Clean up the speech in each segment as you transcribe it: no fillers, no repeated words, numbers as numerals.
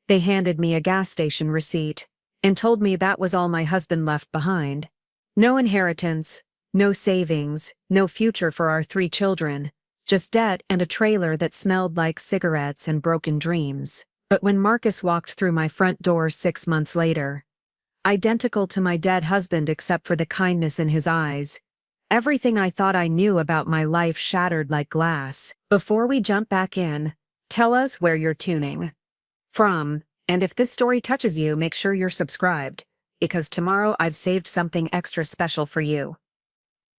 They handed me a gas station receipt and told me that was all my husband left behind. No inheritance, no savings, no future for our 3 children, just debt and a trailer that smelled like cigarettes and broken dreams. But when Marcus walked through my front door 6 months later, identical to my dead husband except for the kindness in his eyes, everything I thought I knew about my life shattered like glass. Before we jump back in, tell us where you're tuning from, and if this story touches you, make sure you're subscribed, because tomorrow I've saved something extra special for you.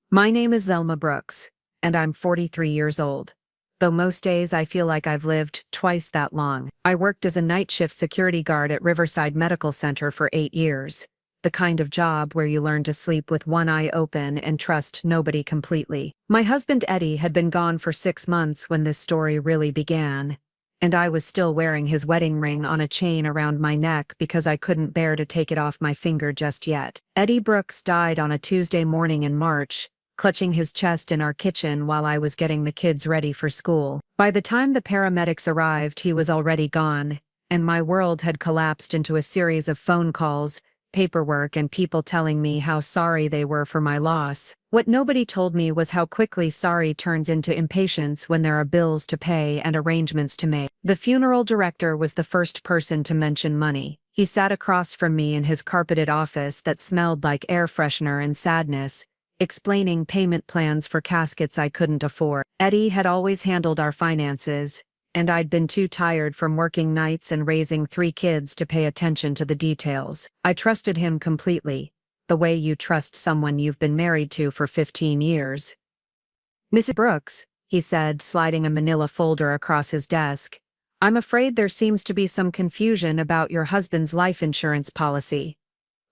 My name is Zelma Brooks, and I'm 43 years old. Though most days I feel like I've lived twice that long. I worked as a night shift security guard at Riverside Medical Center for 8 years, the kind of job where you learn to sleep with one eye open and trust nobody completely. My husband Eddie had been gone for 6 months when this story really began, and I was still wearing his wedding ring on a chain around my neck because I couldn't bear to take it off my finger just yet. Eddie Brooks died on a Tuesday morning in March, clutching his chest in our kitchen while I was getting the kids ready for school. By the time the paramedics arrived, he was already gone, and my world had collapsed into a series of phone calls, paperwork, and people telling me how sorry they were for my loss. What nobody told me was how quickly sorry turns into impatience when there are bills to pay and arrangements to make. The funeral director was the first person to mention money. He sat across from me in his carpeted office that smelled like air freshener and sadness, explaining payment plans for caskets I couldn't afford. Eddie had always handled our finances, and I'd been too tired from working nights and raising 3 kids to pay attention to the details. I trusted him completely, the way you trust someone you've been married to for 15 years. "Mrs. Brooks," he said, sliding a manila folder across his desk, "I'm afraid there seems to be some confusion about your husband's life insurance policy.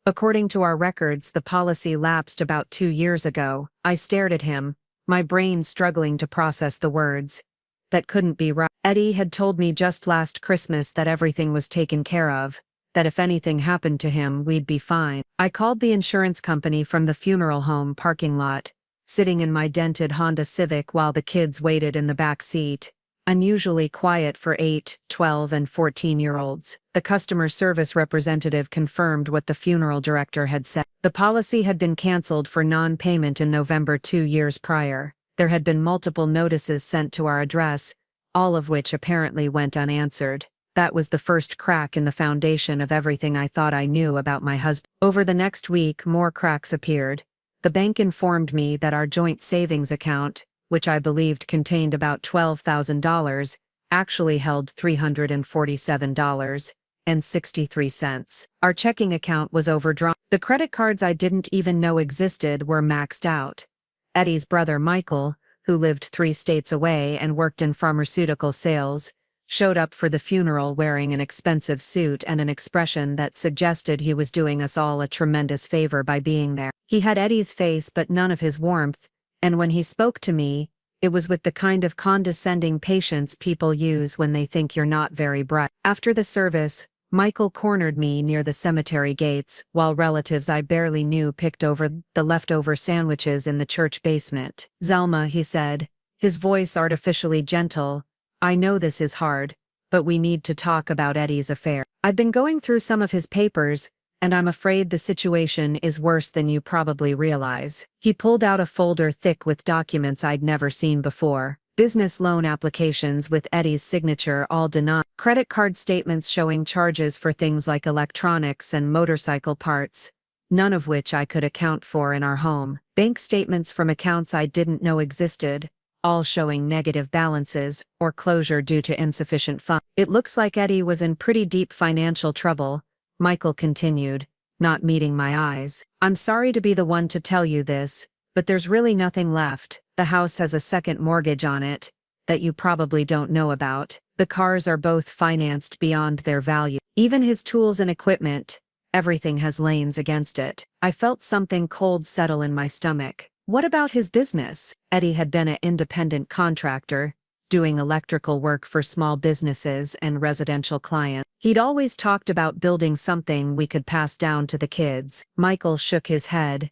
According to our records, the policy lapsed about 2 years ago." I stared at him, my brain struggling to process the words. That couldn't be right. Eddie had told me just last Christmas that everything was taken care of, that if anything happened to him, we'd be fine. I called the insurance company from the funeral home parking lot, sitting in my dented Honda Civic while the kids waited in the back seat, unusually quiet for 8, 12, and 14-year-olds. The customer service representative confirmed what the funeral director had said. The policy had been canceled for non-payment in November 2 years prior. There had been multiple notices sent to our address, all of which apparently went unanswered. That was the first crack in the foundation of everything I thought I knew about my husband. Over the next week, more cracks appeared. The bank informed me that our joint savings account, which I believed contained about $12,000, actually held $347.63. Our checking account was overdrawn. The credit cards I didn't even know existed were maxed out. Eddie's brother Michael, who lived 3 states away and worked in pharmaceutical sales, showed up for the funeral wearing an expensive suit and an expression that suggested he was doing us all a tremendous favor by being there. He had Eddie's face but none of his warmth, and when he spoke to me, it was with the kind of condescending patience people use when they think you're not very bright. After the service, Michael cornered me near the cemetery gates, while relatives I barely knew picked over the leftover sandwiches in the church basement. "Zelma," he said, his voice artificially gentle, "I know this is hard, but we need to talk about Eddie's affair. I've been going through some of his papers, and I'm afraid the situation is worse than you probably realize." He pulled out a folder thick with documents I'd never seen before. Business loan applications with Eddie's signature all denied. Credit card statements showing charges for things like electronics and motorcycle parts, none of which I could account for in our home. Bank statements from accounts I didn't know existed, all showing negative balances or closure due to insufficient funds. "It looks like Eddie was in pretty deep financial trouble," Michael continued, not meeting my eyes. "I'm sorry to be the one to tell you this, but there's really nothing left. The house has a second mortgage on it that you probably don't know about. The cars are both financed beyond their value. Even his tools and equipment, everything has liens against it." I felt something cold settle in my stomach. What about his business? Eddie had been an independent contractor, doing electrical work for small businesses and residential clients. He'd always talked about building something we could pass down to the kids. Michael shook his head.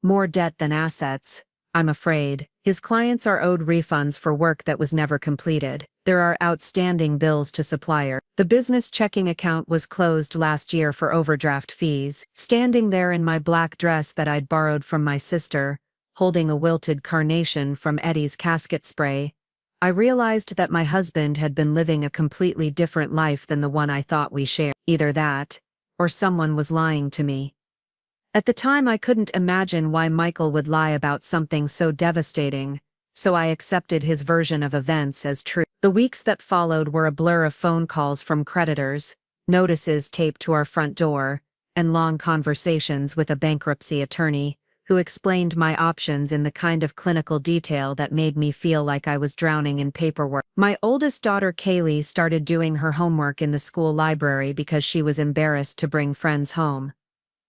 "More debt than assets, I'm afraid. His clients are owed refunds for work that was never completed. There are outstanding bills to supplier. The business checking account was closed last year for overdraft fees. Standing there in my black dress that I'd borrowed from my sister, holding a wilted carnation from Eddie's casket spray, I realized that my husband had been living a completely different life than the one I thought we shared. Either that, or someone was lying to me. At the time I couldn't imagine why Michael would lie about something so devastating, so I accepted his version of events as true. The weeks that followed were a blur of phone calls from creditors, notices taped to our front door, and long conversations with a bankruptcy attorney, who explained my options in the kind of clinical detail that made me feel like I was drowning in paperwork. My oldest daughter Kaylee started doing her homework in the school library because she was embarrassed to bring friends home.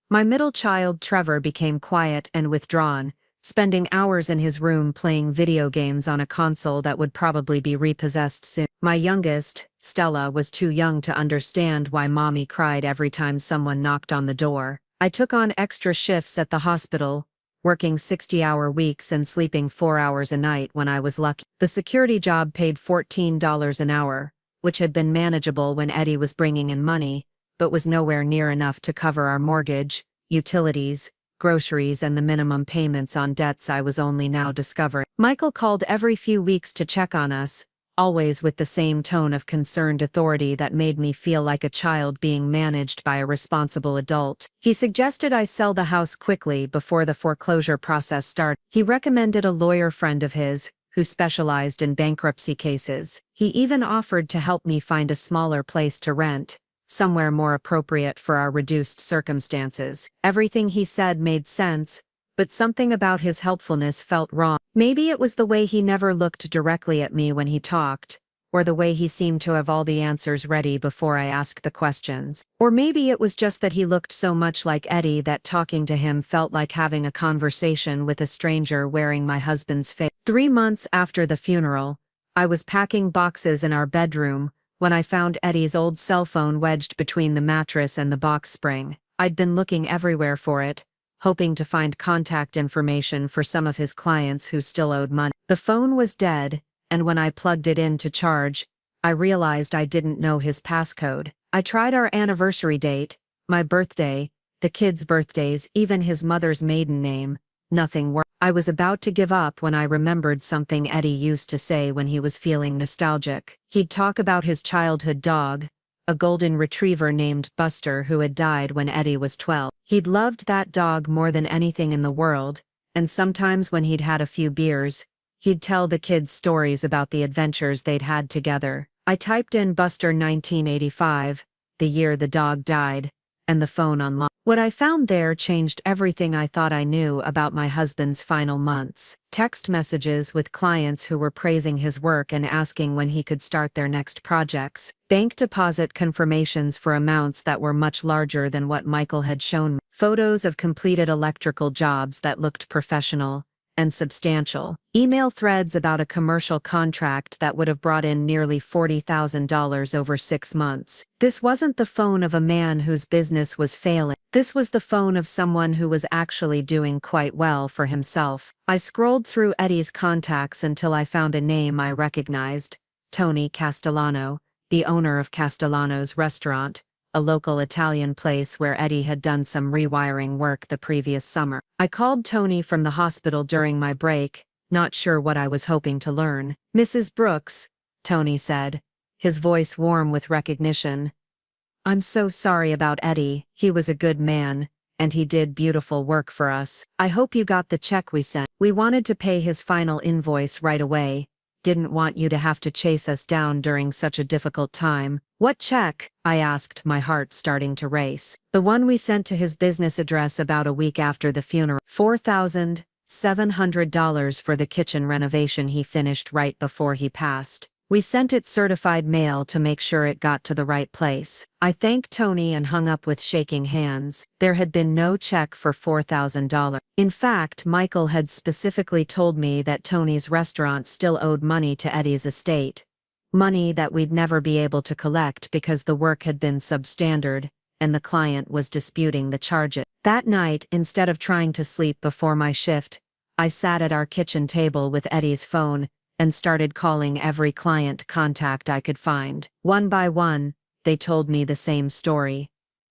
My middle child Trevor became quiet and withdrawn, spending hours in his room playing video games on a console that would probably be repossessed soon. My youngest, Stella, was too young to understand why mommy cried every time someone knocked on the door. I took on extra shifts at the hospital, working 60-hour weeks and sleeping 4 hours a night when I was lucky. The security job paid $14 an hour, which had been manageable when Eddie was bringing in money, but was nowhere near enough to cover our mortgage, utilities, groceries, and the minimum payments on debts I was only now discovering. Michael called every few weeks to check on us, always with the same tone of concerned authority that made me feel like a child being managed by a responsible adult. He suggested I sell the house quickly before the foreclosure process started. He recommended a lawyer friend of his, who specialized in bankruptcy cases. He even offered to help me find a smaller place to rent, somewhere more appropriate for our reduced circumstances. Everything he said made sense, but something about his helpfulness felt wrong. Maybe it was the way he never looked directly at me when he talked, or the way he seemed to have all the answers ready before I asked the questions. Or maybe it was just that he looked so much like Eddie that talking to him felt like having a conversation with a stranger wearing my husband's face. 3 months after the funeral, I was packing boxes in our bedroom when I found Eddie's old cell phone wedged between the mattress and the box spring. I'd been looking everywhere for it, hoping to find contact information for some of his clients who still owed money. The phone was dead, and when I plugged it in to charge, I realized I didn't know his passcode. I tried our anniversary date, my birthday, the kids' birthdays, even his mother's maiden name. Nothing worked. I was about to give up when I remembered something Eddie used to say when he was feeling nostalgic. He'd talk about his childhood dog, a golden retriever named Buster who had died when Eddie was 12. He'd loved that dog more than anything in the world, and sometimes when he'd had a few beers, he'd tell the kids stories about the adventures they'd had together. I typed in Buster 1985, the year the dog died, and the phone unlocked. What I found there changed everything I thought I knew about my husband's final months. Text messages with clients who were praising his work and asking when he could start their next projects. Bank deposit confirmations for amounts that were much larger than what Michael had shown me. Photos of completed electrical jobs that looked professional and substantial. Email threads about a commercial contract that would have brought in nearly $40,000 over 6 months. This wasn't the phone of a man whose business was failing. This was the phone of someone who was actually doing quite well for himself. I scrolled through Eddie's contacts until I found a name I recognized: Tony Castellano, the owner of Castellano's restaurant, a local Italian place where Eddie had done some rewiring work the previous summer. I called Tony from the hospital during my break, not sure what I was hoping to learn. "Mrs. Brooks," Tony said, his voice warm with recognition. "I'm so sorry about Eddie. He was a good man, and he did beautiful work for us. I hope you got the check we sent. We wanted to pay his final invoice right away. Didn't want you to have to chase us down during such a difficult time." "What check?" I asked, my heart starting to race. "The one we sent to his business address about a week after the funeral. $4,700 for the kitchen renovation he finished right before he passed. We sent it certified mail to make sure it got to the right place." I thanked Tony and hung up with shaking hands. There had been no check for $4,000. In fact, Michael had specifically told me that Tony's restaurant still owed money to Eddie's estate. Money that we'd never be able to collect because the work had been substandard, and the client was disputing the charges. That night, instead of trying to sleep before my shift, I sat at our kitchen table with Eddie's phone, and started calling every client contact I could find. One by one, they told me the same story.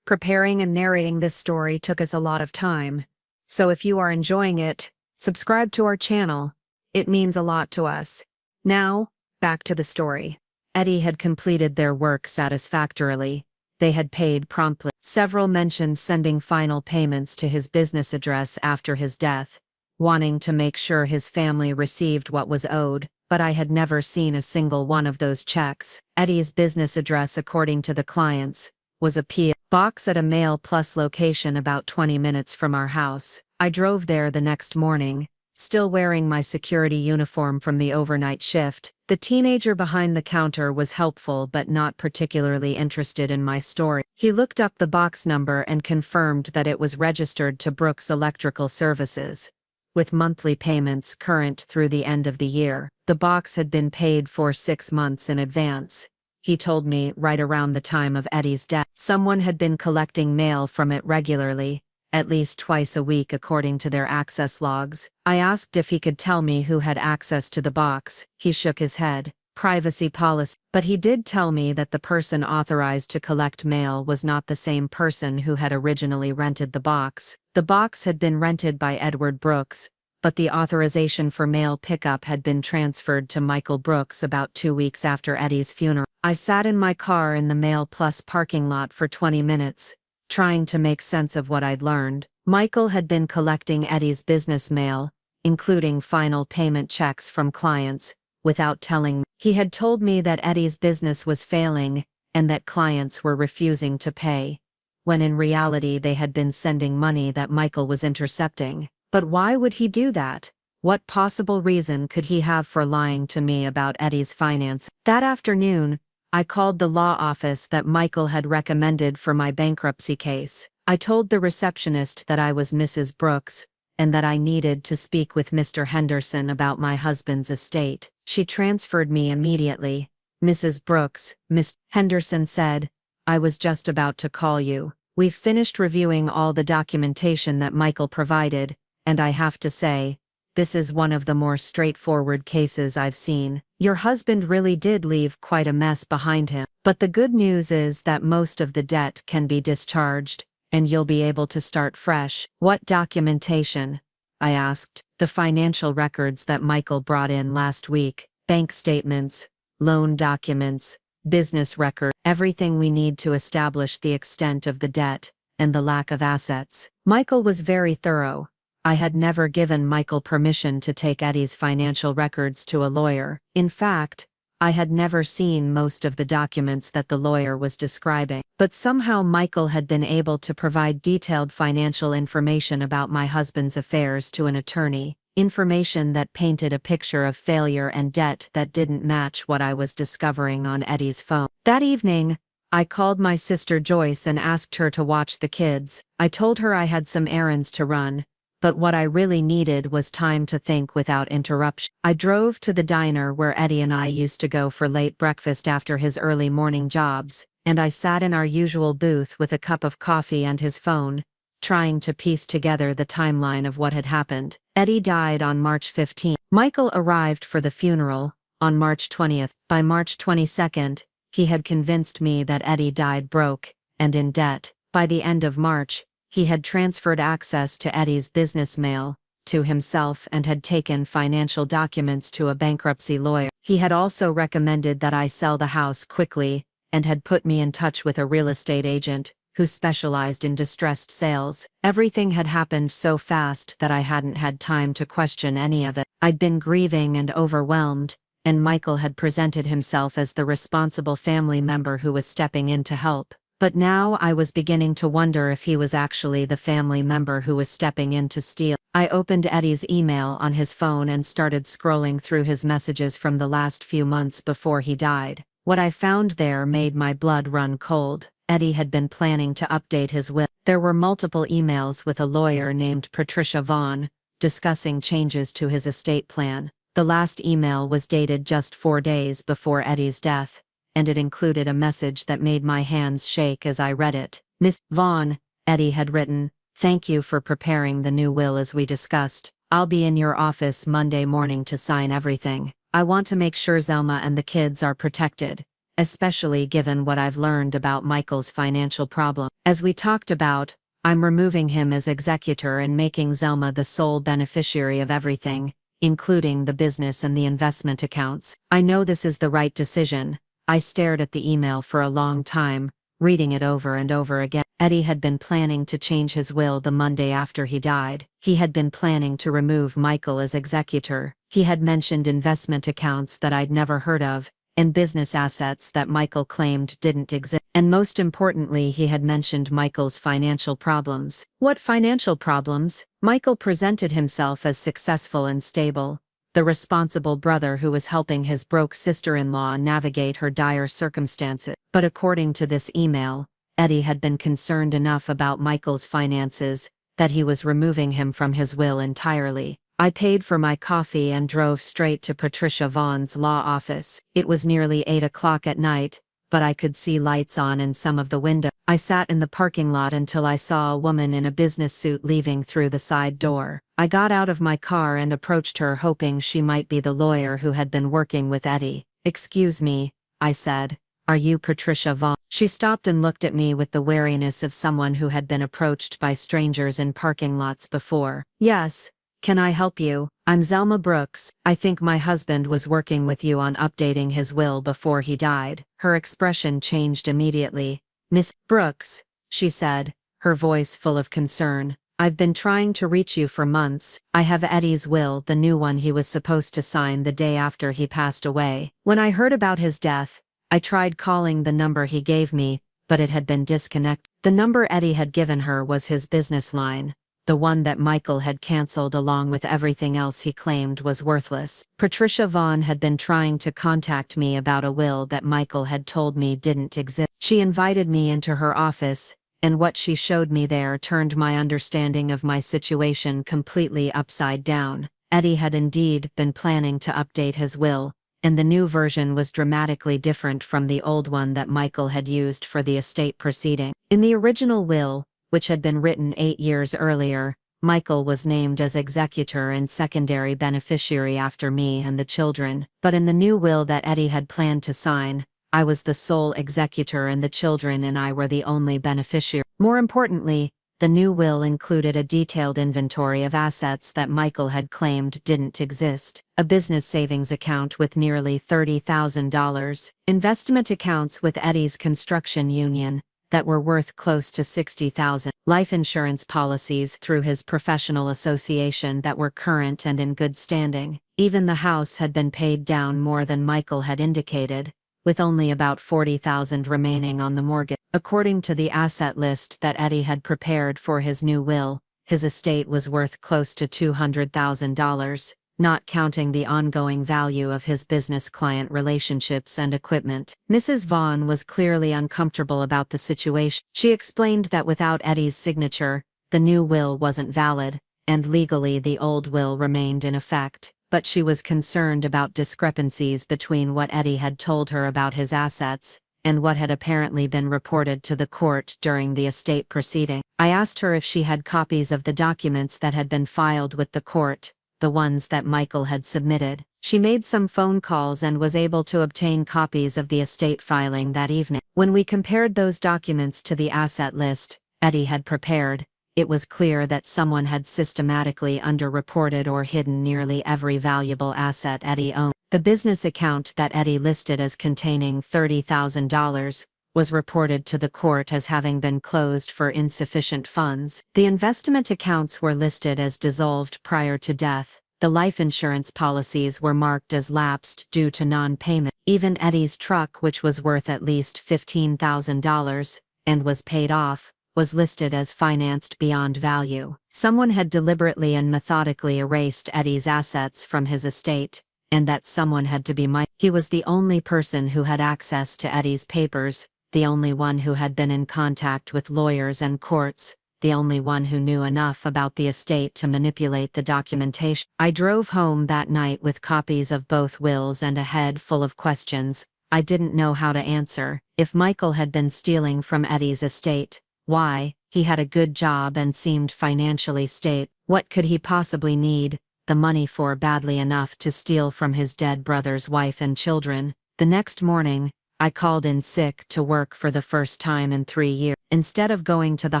Preparing and narrating this story took us a lot of time. So if you are enjoying it, subscribe to our channel. It means a lot to us. Now, back to the story. Eddie had completed their work satisfactorily. They had paid promptly. Several mentioned sending final payments to his business address after his death, wanting to make sure his family received what was owed, but I had never seen a single one of those checks. Eddie's business address, according to the clients, was a P.O. box at a Mail Plus location about 20 minutes from our house. I drove there the next morning, still wearing my security uniform from the overnight shift. The teenager behind the counter was helpful but not particularly interested in my story. He looked up the box number and confirmed that it was registered to Brooks Electrical Services, with monthly payments current through the end of the year. The box had been paid for 6 months in advance. He told me right around the time of Eddie's death. Someone had been collecting mail from it regularly, at least twice a week according to their access logs. I asked if he could tell me who had access to the box. He shook his head. Privacy policy. But he did tell me that the person authorized to collect mail was not the same person who had originally rented the box. The box had been rented by Edward Brooks, but the authorization for mail pickup had been transferred to Michael Brooks about 2 weeks after Eddie's funeral. I sat in my car in the Mail Plus parking lot for 20 minutes, trying to make sense of what I'd learned. Michael had been collecting Eddie's business mail, including final payment checks from clients, without telling me. He had told me that Eddie's business was failing and that clients were refusing to pay, when in reality they had been sending money that Michael was intercepting. But why would he do that? What possible reason could he have for lying to me about Eddie's finance? That afternoon, I called the law office that Michael had recommended for my bankruptcy case. I told the receptionist that I was Mrs. Brooks, and that I needed to speak with Mr. Henderson about my husband's estate. She transferred me immediately. Mrs. Brooks, Miss Henderson said, "I was just about to call you. We've finished reviewing all the documentation that Michael provided, and I have to say, this is one of the more straightforward cases I've seen. Your husband really did leave quite a mess behind him. But the good news is that most of the debt can be discharged, and you'll be able to start fresh." "What documentation?" I asked. "The financial records that Michael brought in last week. Bank statements, loan documents, business record, everything we need to establish the extent of the debt and the lack of assets." Michael was very thorough. I had never given Michael permission to take Eddie's financial records to a lawyer. In fact, I had never seen most of the documents that the lawyer was describing. But somehow Michael had been able to provide detailed financial information about my husband's affairs to an attorney, information that painted a picture of failure and debt that didn't match what I was discovering on Eddie's phone. That evening, I called my sister Joyce and asked her to watch the kids. I told her I had some errands to run, but what I really needed was time to think without interruption. I drove to the diner where Eddie and I used to go for late breakfast after his early morning jobs, and I sat in our usual booth with a cup of coffee and his phone, trying to piece together the timeline of what had happened. Eddie died on March 15th. Michael arrived for the funeral on March 20th. By March 22nd, he had convinced me that Eddie died broke and in debt. By the end of March, he had transferred access to Eddie's business mail to himself and had taken financial documents to a bankruptcy lawyer. He had also recommended that I sell the house quickly and had put me in touch with a real estate agent who specialized in distressed sales. Everything had happened so fast that I hadn't had time to question any of it. I'd been grieving and overwhelmed, and Michael had presented himself as the responsible family member who was stepping in to help. But now I was beginning to wonder if he was actually the family member who was stepping in to steal. I opened Eddie's email on his phone and started scrolling through his messages from the last few months before he died. What I found there made my blood run cold. Eddie had been planning to update his will. There were multiple emails with a lawyer named Patricia Vaughn, discussing changes to his estate plan. The last email was dated just 4 days before Eddie's death, and it included a message that made my hands shake as I read it. "Miss Vaughn," Eddie had written, "thank you for preparing the new will as we discussed. I'll be in your office Monday morning to sign everything. I want to make sure Zelma and the kids are protected, especially given what I've learned about Michael's financial problem. As we talked about, I'm removing him as executor and making Zelma the sole beneficiary of everything, including the business and the investment accounts. I know this is the right decision. I stared at the email for a long time, reading it over and over again. Eddie had been planning to change his will the Monday after he died. He had been planning to remove Michael as executor. He had mentioned investment accounts that I'd never heard of, and business assets that Michael claimed didn't exist. And most importantly, he had mentioned Michael's financial problems. What financial problems? Michael presented himself as successful and stable, the responsible brother who was helping his broke sister-in-law navigate her dire circumstances. But according to this email, Eddie had been concerned enough about Michael's finances that he was removing him from his will entirely. I paid for my coffee and drove straight to Patricia Vaughn's law office. It was nearly 8 o'clock at night, but I could see lights on in some of the windows. I sat in the parking lot until I saw a woman in a business suit leaving through the side door. I got out of my car and approached her, hoping she might be the lawyer who had been working with Eddie. "Excuse me," I said. "Are you Patricia Vaughn?" She stopped and looked at me with the wariness of someone who had been approached by strangers in parking lots before. "Yes. Can I help you? I'm Zelma Brooks. I think my husband was working with you on updating his will before he died." Her expression changed immediately. "Miss Brooks," she said, her voice full of concern, "I've been trying to reach you for months. I have Eddie's will, the new one he was supposed to sign the day after he passed away. When I heard about his death, I tried calling the number he gave me, but it had been disconnected. The number Eddie had given her was his business line, the one that Michael had canceled along with everything else he claimed was worthless. Patricia Vaughn had been trying to contact me about a will that Michael had told me didn't exist. She invited me into her office, and what she showed me there turned my understanding of my situation completely upside down. Eddie had indeed been planning to update his will, and the new version was dramatically different from the old one that Michael had used for the estate proceeding. In the original will, which had been written 8 years earlier, Michael was named as executor and secondary beneficiary after me and the children. But in the new will that Eddie had planned to sign, I was the sole executor and the children and I were the only beneficiary. More importantly, the new will included a detailed inventory of assets that Michael had claimed didn't exist, a business savings account with nearly $30,000, investment accounts with Eddie's construction union that were worth close to $60,000, life insurance policies through his professional association that were current and in good standing. Even the house had been paid down more than Michael had indicated, with only about $40,000 remaining on the mortgage. According to the asset list that Eddie had prepared for his new will, his estate was worth close to $200,000, not counting the ongoing value of his business client relationships and equipment. Mrs. Vaughn was clearly uncomfortable about the situation. She explained that without Eddie's signature, the new will wasn't valid, and legally the old will remained in effect. But she was concerned about discrepancies between what Eddie had told her about his assets and what had apparently been reported to the court during the estate proceeding. I asked her if she had copies of the documents that had been filed with the court, the ones that Michael had submitted. She made some phone calls and was able to obtain copies of the estate filing that evening. When we compared those documents to the asset list Eddie had prepared, it was clear that someone had systematically underreported or hidden nearly every valuable asset Eddie owned. The business account that Eddie listed as containing $30,000 was reported to the court as having been closed for insufficient funds. The investment accounts were listed as dissolved prior to death. The life insurance policies were marked as lapsed due to non-payment. Even Eddie's truck, which was worth at least $15,000 and was paid off, was listed as financed beyond value. Someone had deliberately and methodically erased Eddie's assets from his estate, and that someone had to be Mike. He was the only person who had access to Eddie's papers, the only one who had been in contact with lawyers and courts, the only one who knew enough about the estate to manipulate the documentation. I drove home that night with copies of both wills and a head full of questions I didn't know how to answer. If Michael had been stealing from Eddie's estate, why? He had a good job and seemed financially stable. What could he possibly need? the money for badly enough to steal from his dead brother's wife and children. The next morning, I called in sick to work for the first time in 3 years. Instead of going to the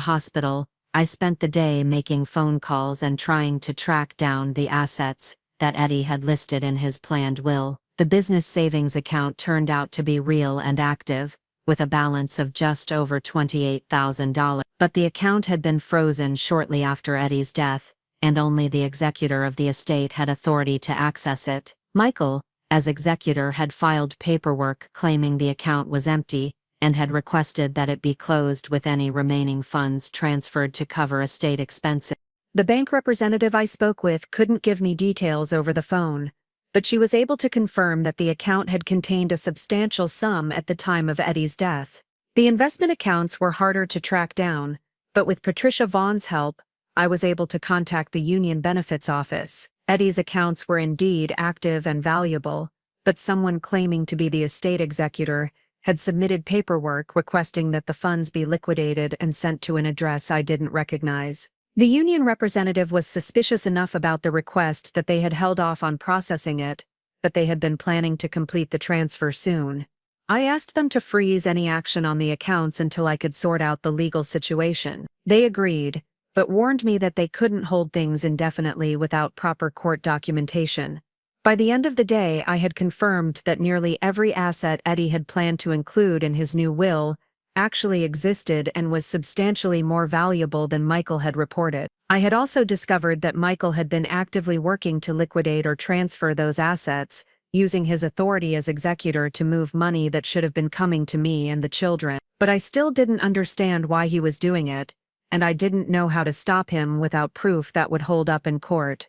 hospital, I spent the day making phone calls and trying to track down the assets that Eddie had listed in his planned will. The business savings account turned out to be real and active, with a balance of just over $28,000. But the account had been frozen shortly after Eddie's death, and only the executor of the estate had authority to access it. Michael, as executor, had filed paperwork claiming the account was empty, and had requested that it be closed with any remaining funds transferred to cover estate expenses. The bank representative I spoke with couldn't give me details over the phone, but she was able to confirm that the account had contained a substantial sum at the time of Eddie's death. The investment accounts were harder to track down, but with Patricia Vaughn's help, I was able to contact the Union Benefits Office. Eddie's accounts were indeed active and valuable, but someone claiming to be the estate executor had submitted paperwork requesting that the funds be liquidated and sent to an address I didn't recognize. The union representative was suspicious enough about the request that they had held off on processing it, but they had been planning to complete the transfer soon. I asked them to freeze any action on the accounts until I could sort out the legal situation. They agreed, but warned me that they couldn't hold things indefinitely without proper court documentation. By the end of the day, I had confirmed that nearly every asset Eddie had planned to include in his new will actually existed and was substantially more valuable than Michael had reported. I had also discovered that Michael had been actively working to liquidate or transfer those assets, using his authority as executor to move money that should have been coming to me and the children. But I still didn't understand why he was doing it, and I didn't know how to stop him without proof that would hold up in court.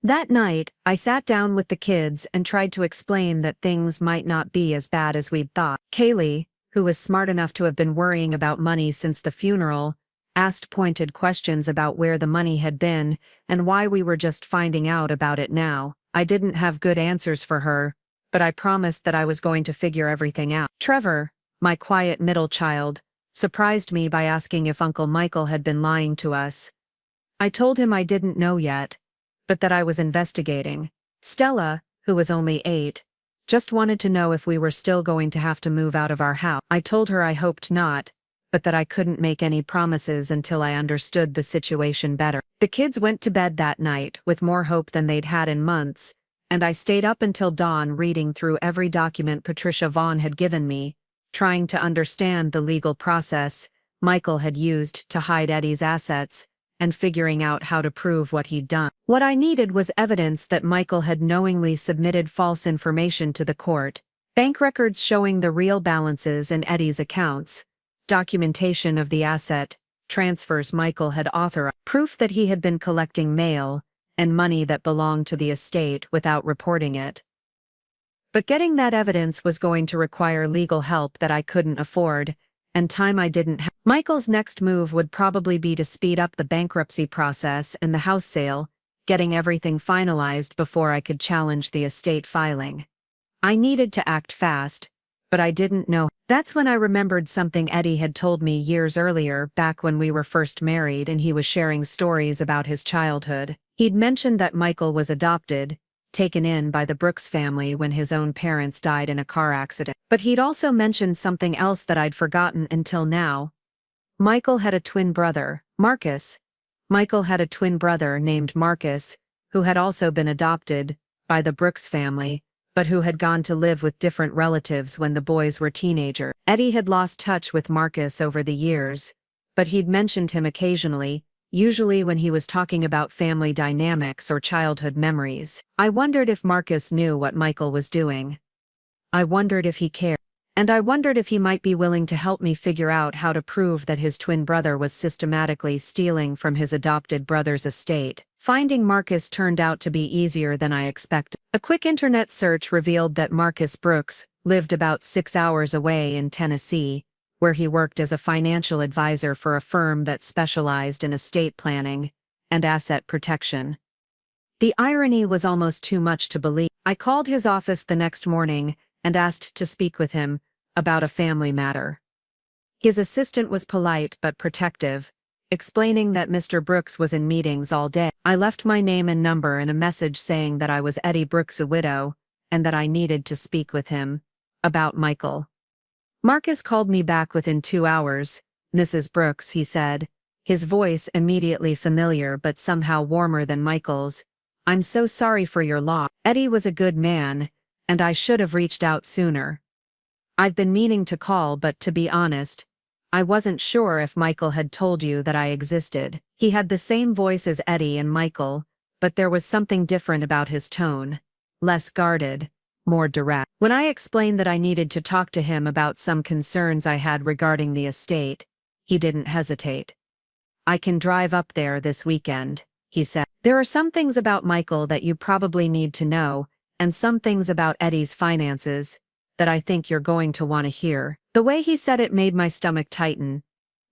That night, I sat down with the kids and tried to explain that things might not be as bad as we'd thought. Kaylee, who was smart enough to have been worrying about money since the funeral, asked pointed questions about where the money had been and why we were just finding out about it now. I didn't have good answers for her, but I promised that I was going to figure everything out. Trevor, my quiet middle child, surprised me by asking if Uncle Michael had been lying to us. I told him I didn't know yet, but that I was investigating. Stella, who was only 8, just wanted to know if we were still going to have to move out of our house. I told her I hoped not, but that I couldn't make any promises until I understood the situation better. The kids went to bed that night with more hope than they'd had in months, and I stayed up until dawn reading through every document Patricia Vaughn had given me, trying to understand the legal process Michael had used to hide Eddie's assets, and figuring out how to prove what he'd done. What I needed was evidence that Michael had knowingly submitted false information to the court, bank records showing the real balances in Eddie's accounts, documentation of the asset transfers Michael had authorized, proof that he had been collecting mail and money that belonged to the estate without reporting it. But getting that evidence was going to require legal help that I couldn't afford, and time I didn't have. Michael's next move would probably be to speed up the bankruptcy process and the house sale, getting everything finalized before I could challenge the estate filing. I needed to act fast, but I didn't know. That's when I remembered something Eddie had told me years earlier, back when we were first married and he was sharing stories about his childhood. He'd mentioned that Michael was adopted, taken in by the Brooks family when his own parents died in a car accident. But he'd also mentioned something else that I'd forgotten until now. Michael had a twin brother, Marcus. Michael had a twin brother named Marcus, who had also been adopted by the Brooks family, but who had gone to live with different relatives when the boys were teenagers. Eddie had lost touch with Marcus over the years, but he'd mentioned him occasionally, usually when he was talking about family dynamics or childhood memories. I wondered if Marcus knew what Michael was doing. I wondered if he cared. And I wondered if he might be willing to help me figure out how to prove that his twin brother was systematically stealing from his adopted brother's estate. Finding Marcus turned out to be easier than I expected. A quick internet search revealed that Marcus Brooks lived about 6 hours away in Tennessee, where he worked as a financial advisor for a firm that specialized in estate planning and asset protection. The irony was almost too much to believe. I called his office the next morning and asked to speak with him about a family matter. His assistant was polite but protective, explaining that Mr. Brooks was in meetings all day. I left my name and number and a message saying that I was Eddie Brooks' widow, and that I needed to speak with him. About Michael. Marcus called me back within 2 hours. "Mrs. Brooks," he said, his voice immediately familiar but somehow warmer than Michael's. "I'm so sorry for your loss. Eddie was a good man, and I should have reached out sooner. I've been meaning to call, but to be honest, I wasn't sure if Michael had told you that I existed." He had the same voice as Eddie and Michael, but there was something different about his tone. Less guarded, more direct. When I explained that I needed to talk to him about some concerns I had regarding the estate, he didn't hesitate. "I can drive up there this weekend," he said. "There are some things about Michael that you probably need to know, and some things about Eddie's finances that I think you're going to want to hear." The way he said it made my stomach tighten.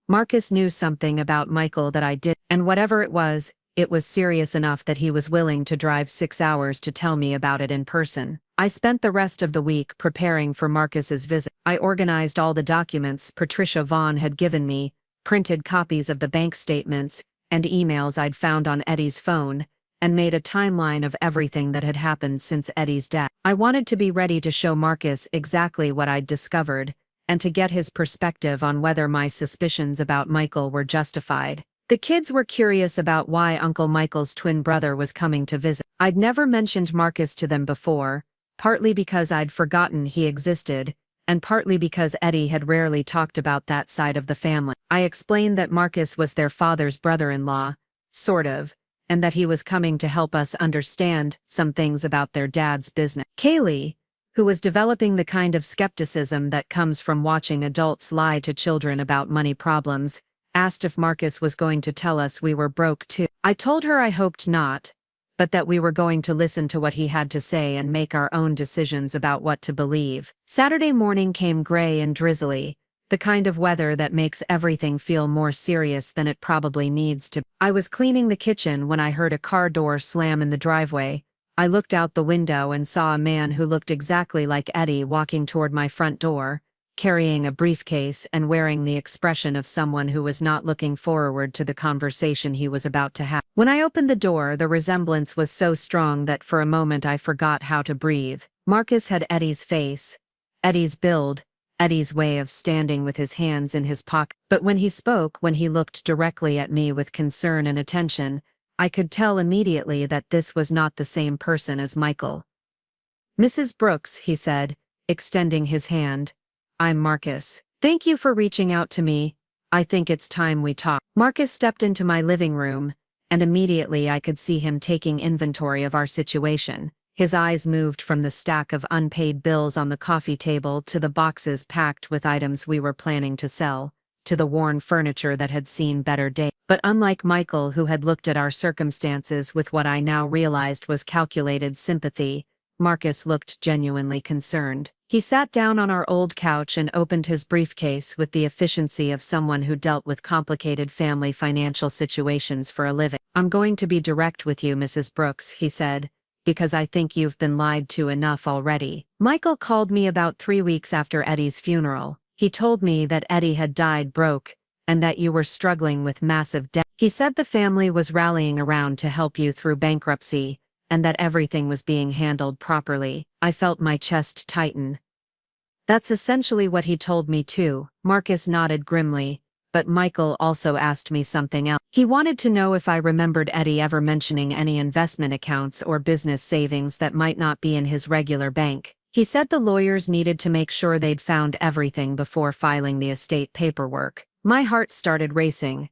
Marcus knew something about Michael that I did, and whatever it was serious enough that he was willing to drive 6 hours to tell me about it in person. I spent the rest of the week preparing for Marcus's visit. I organized all the documents Patricia Vaughn had given me, printed copies of the bank statements and emails I'd found on Eddie's phone, and made a timeline of everything that had happened since Eddie's death. I wanted to be ready to show Marcus exactly what I'd discovered, and to get his perspective on whether my suspicions about Michael were justified. The kids were curious about why Uncle Michael's twin brother was coming to visit. I'd never mentioned Marcus to them before, partly because I'd forgotten he existed, and partly because Eddie had rarely talked about that side of the family. I explained that Marcus was their father's brother-in-law, sort of, and that he was coming to help us understand some things about their dad's business. Kaylee, who was developing the kind of skepticism that comes from watching adults lie to children about money problems, asked if Marcus was going to tell us we were broke too. I told her I hoped not, but that we were going to listen to what he had to say and make our own decisions about what to believe. Saturday morning came gray and drizzly, the kind of weather that makes everything feel more serious than it probably needs to. I was cleaning the kitchen when I heard a car door slam in the driveway. I looked out the window and saw a man who looked exactly like Eddie walking toward my front door, carrying a briefcase and wearing the expression of someone who was not looking forward to the conversation he was about to have. When I opened the door, the resemblance was so strong that for a moment I forgot how to breathe. Marcus had Eddie's face, Eddie's build, Eddie's way of standing with his hands in his pocket. But when he spoke, when he looked directly at me with concern and attention, I could tell immediately that this was not the same person as Michael. "Mrs. Brooks," he said, extending his hand. "I'm Marcus. Thank you for reaching out to me. I think it's time we talk." Marcus stepped into my living room, and immediately I could see him taking inventory of our situation. His eyes moved from the stack of unpaid bills on the coffee table to the boxes packed with items we were planning to sell, to the worn furniture that had seen better days. But unlike Michael, who had looked at our circumstances with what I now realized was calculated sympathy, Marcus looked genuinely concerned. He sat down on our old couch and opened his briefcase with the efficiency of someone who dealt with complicated family financial situations for a living. "I'm going to be direct with you, Mrs. Brooks," he said, "because I think you've been lied to enough already. Michael called me about 3 weeks after Eddie's funeral. He told me that Eddie had died broke, and that you were struggling with massive debt. He said the family was rallying around to help you through bankruptcy, and that everything was being handled properly." I felt my chest tighten. "That's essentially what he told me too." Marcus nodded grimly, but Michael also asked me something else. He wanted to know if I remembered Eddie ever mentioning any investment accounts or business savings that might not be in his regular bank. He said the lawyers needed to make sure they'd found everything before filing the estate paperwork. My heart started racing.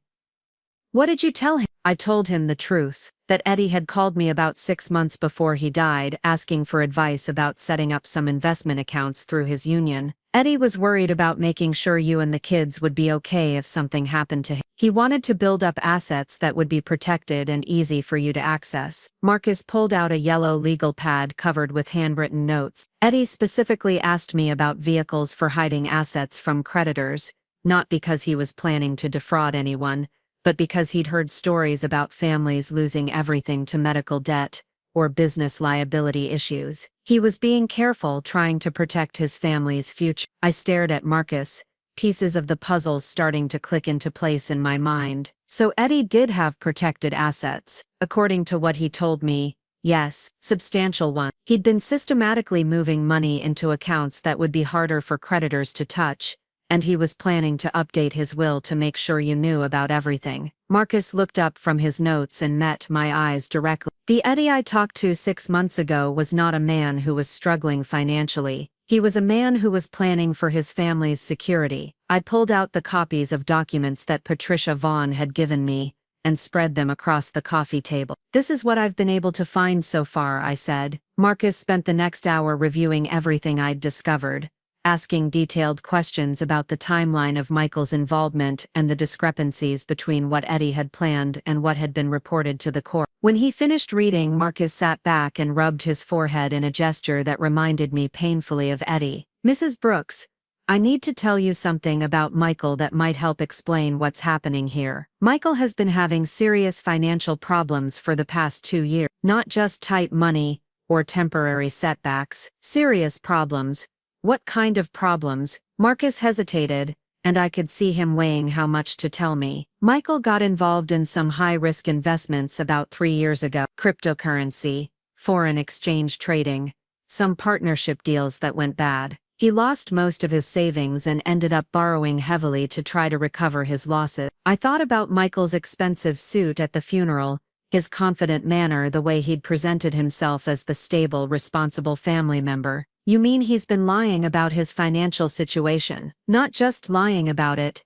"What did you tell him?" I told him the truth, that Eddie had called me about 6 months before he died, asking for advice about setting up some investment accounts through his union. Eddie was worried about making sure you and the kids would be okay if something happened to him. He wanted to build up assets that would be protected and easy for you to access. Marcus pulled out a yellow legal pad covered with handwritten notes. Eddie specifically asked me about vehicles for hiding assets from creditors, not because he was planning to defraud anyone, but because he'd heard stories about families losing everything to medical debt or business liability issues. He was being careful, trying to protect his family's future. I stared at Marcus, pieces of the puzzle starting to click into place in my mind. "So So Eddie did have protected assets. According to what he told me, yes, substantial ones. He'd been systematically moving money into accounts that would be harder for creditors to touch, and he was planning to update his will to make sure you knew about everything. Marcus looked up from his notes and met my eyes directly. The Eddie I talked to 6 months ago was not a man who was struggling financially. He was a man who was planning for his family's security. I pulled out the copies of documents that Patricia Vaughn had given me and spread them across the coffee table. This is what I've been able to find so far, I said. Marcus spent the next hour reviewing everything I'd discovered, asking detailed questions about the timeline of Michael's involvement and the discrepancies between what Eddie had planned and what had been reported to the court. When he finished reading, Marcus sat back and rubbed his forehead in a gesture that reminded me painfully of Eddie. Mrs. Brooks, I need to tell you something about Michael that might help explain what's happening here. Michael has been having serious financial problems for the past 2 years. Not just tight money or temporary setbacks, serious problems. What kind of problems? Marcus hesitated, and I could see him weighing how much to tell me. Michael got involved in some high-risk investments about 3 years ago. Cryptocurrency, foreign exchange trading, some partnership deals that went bad. He lost most of his savings and ended up borrowing heavily to try to recover his losses. I thought about Michael's expensive suit at the funeral, his confident manner, the way he'd presented himself as the stable, responsible family member. You mean he's been lying about his financial situation? Not just lying about it,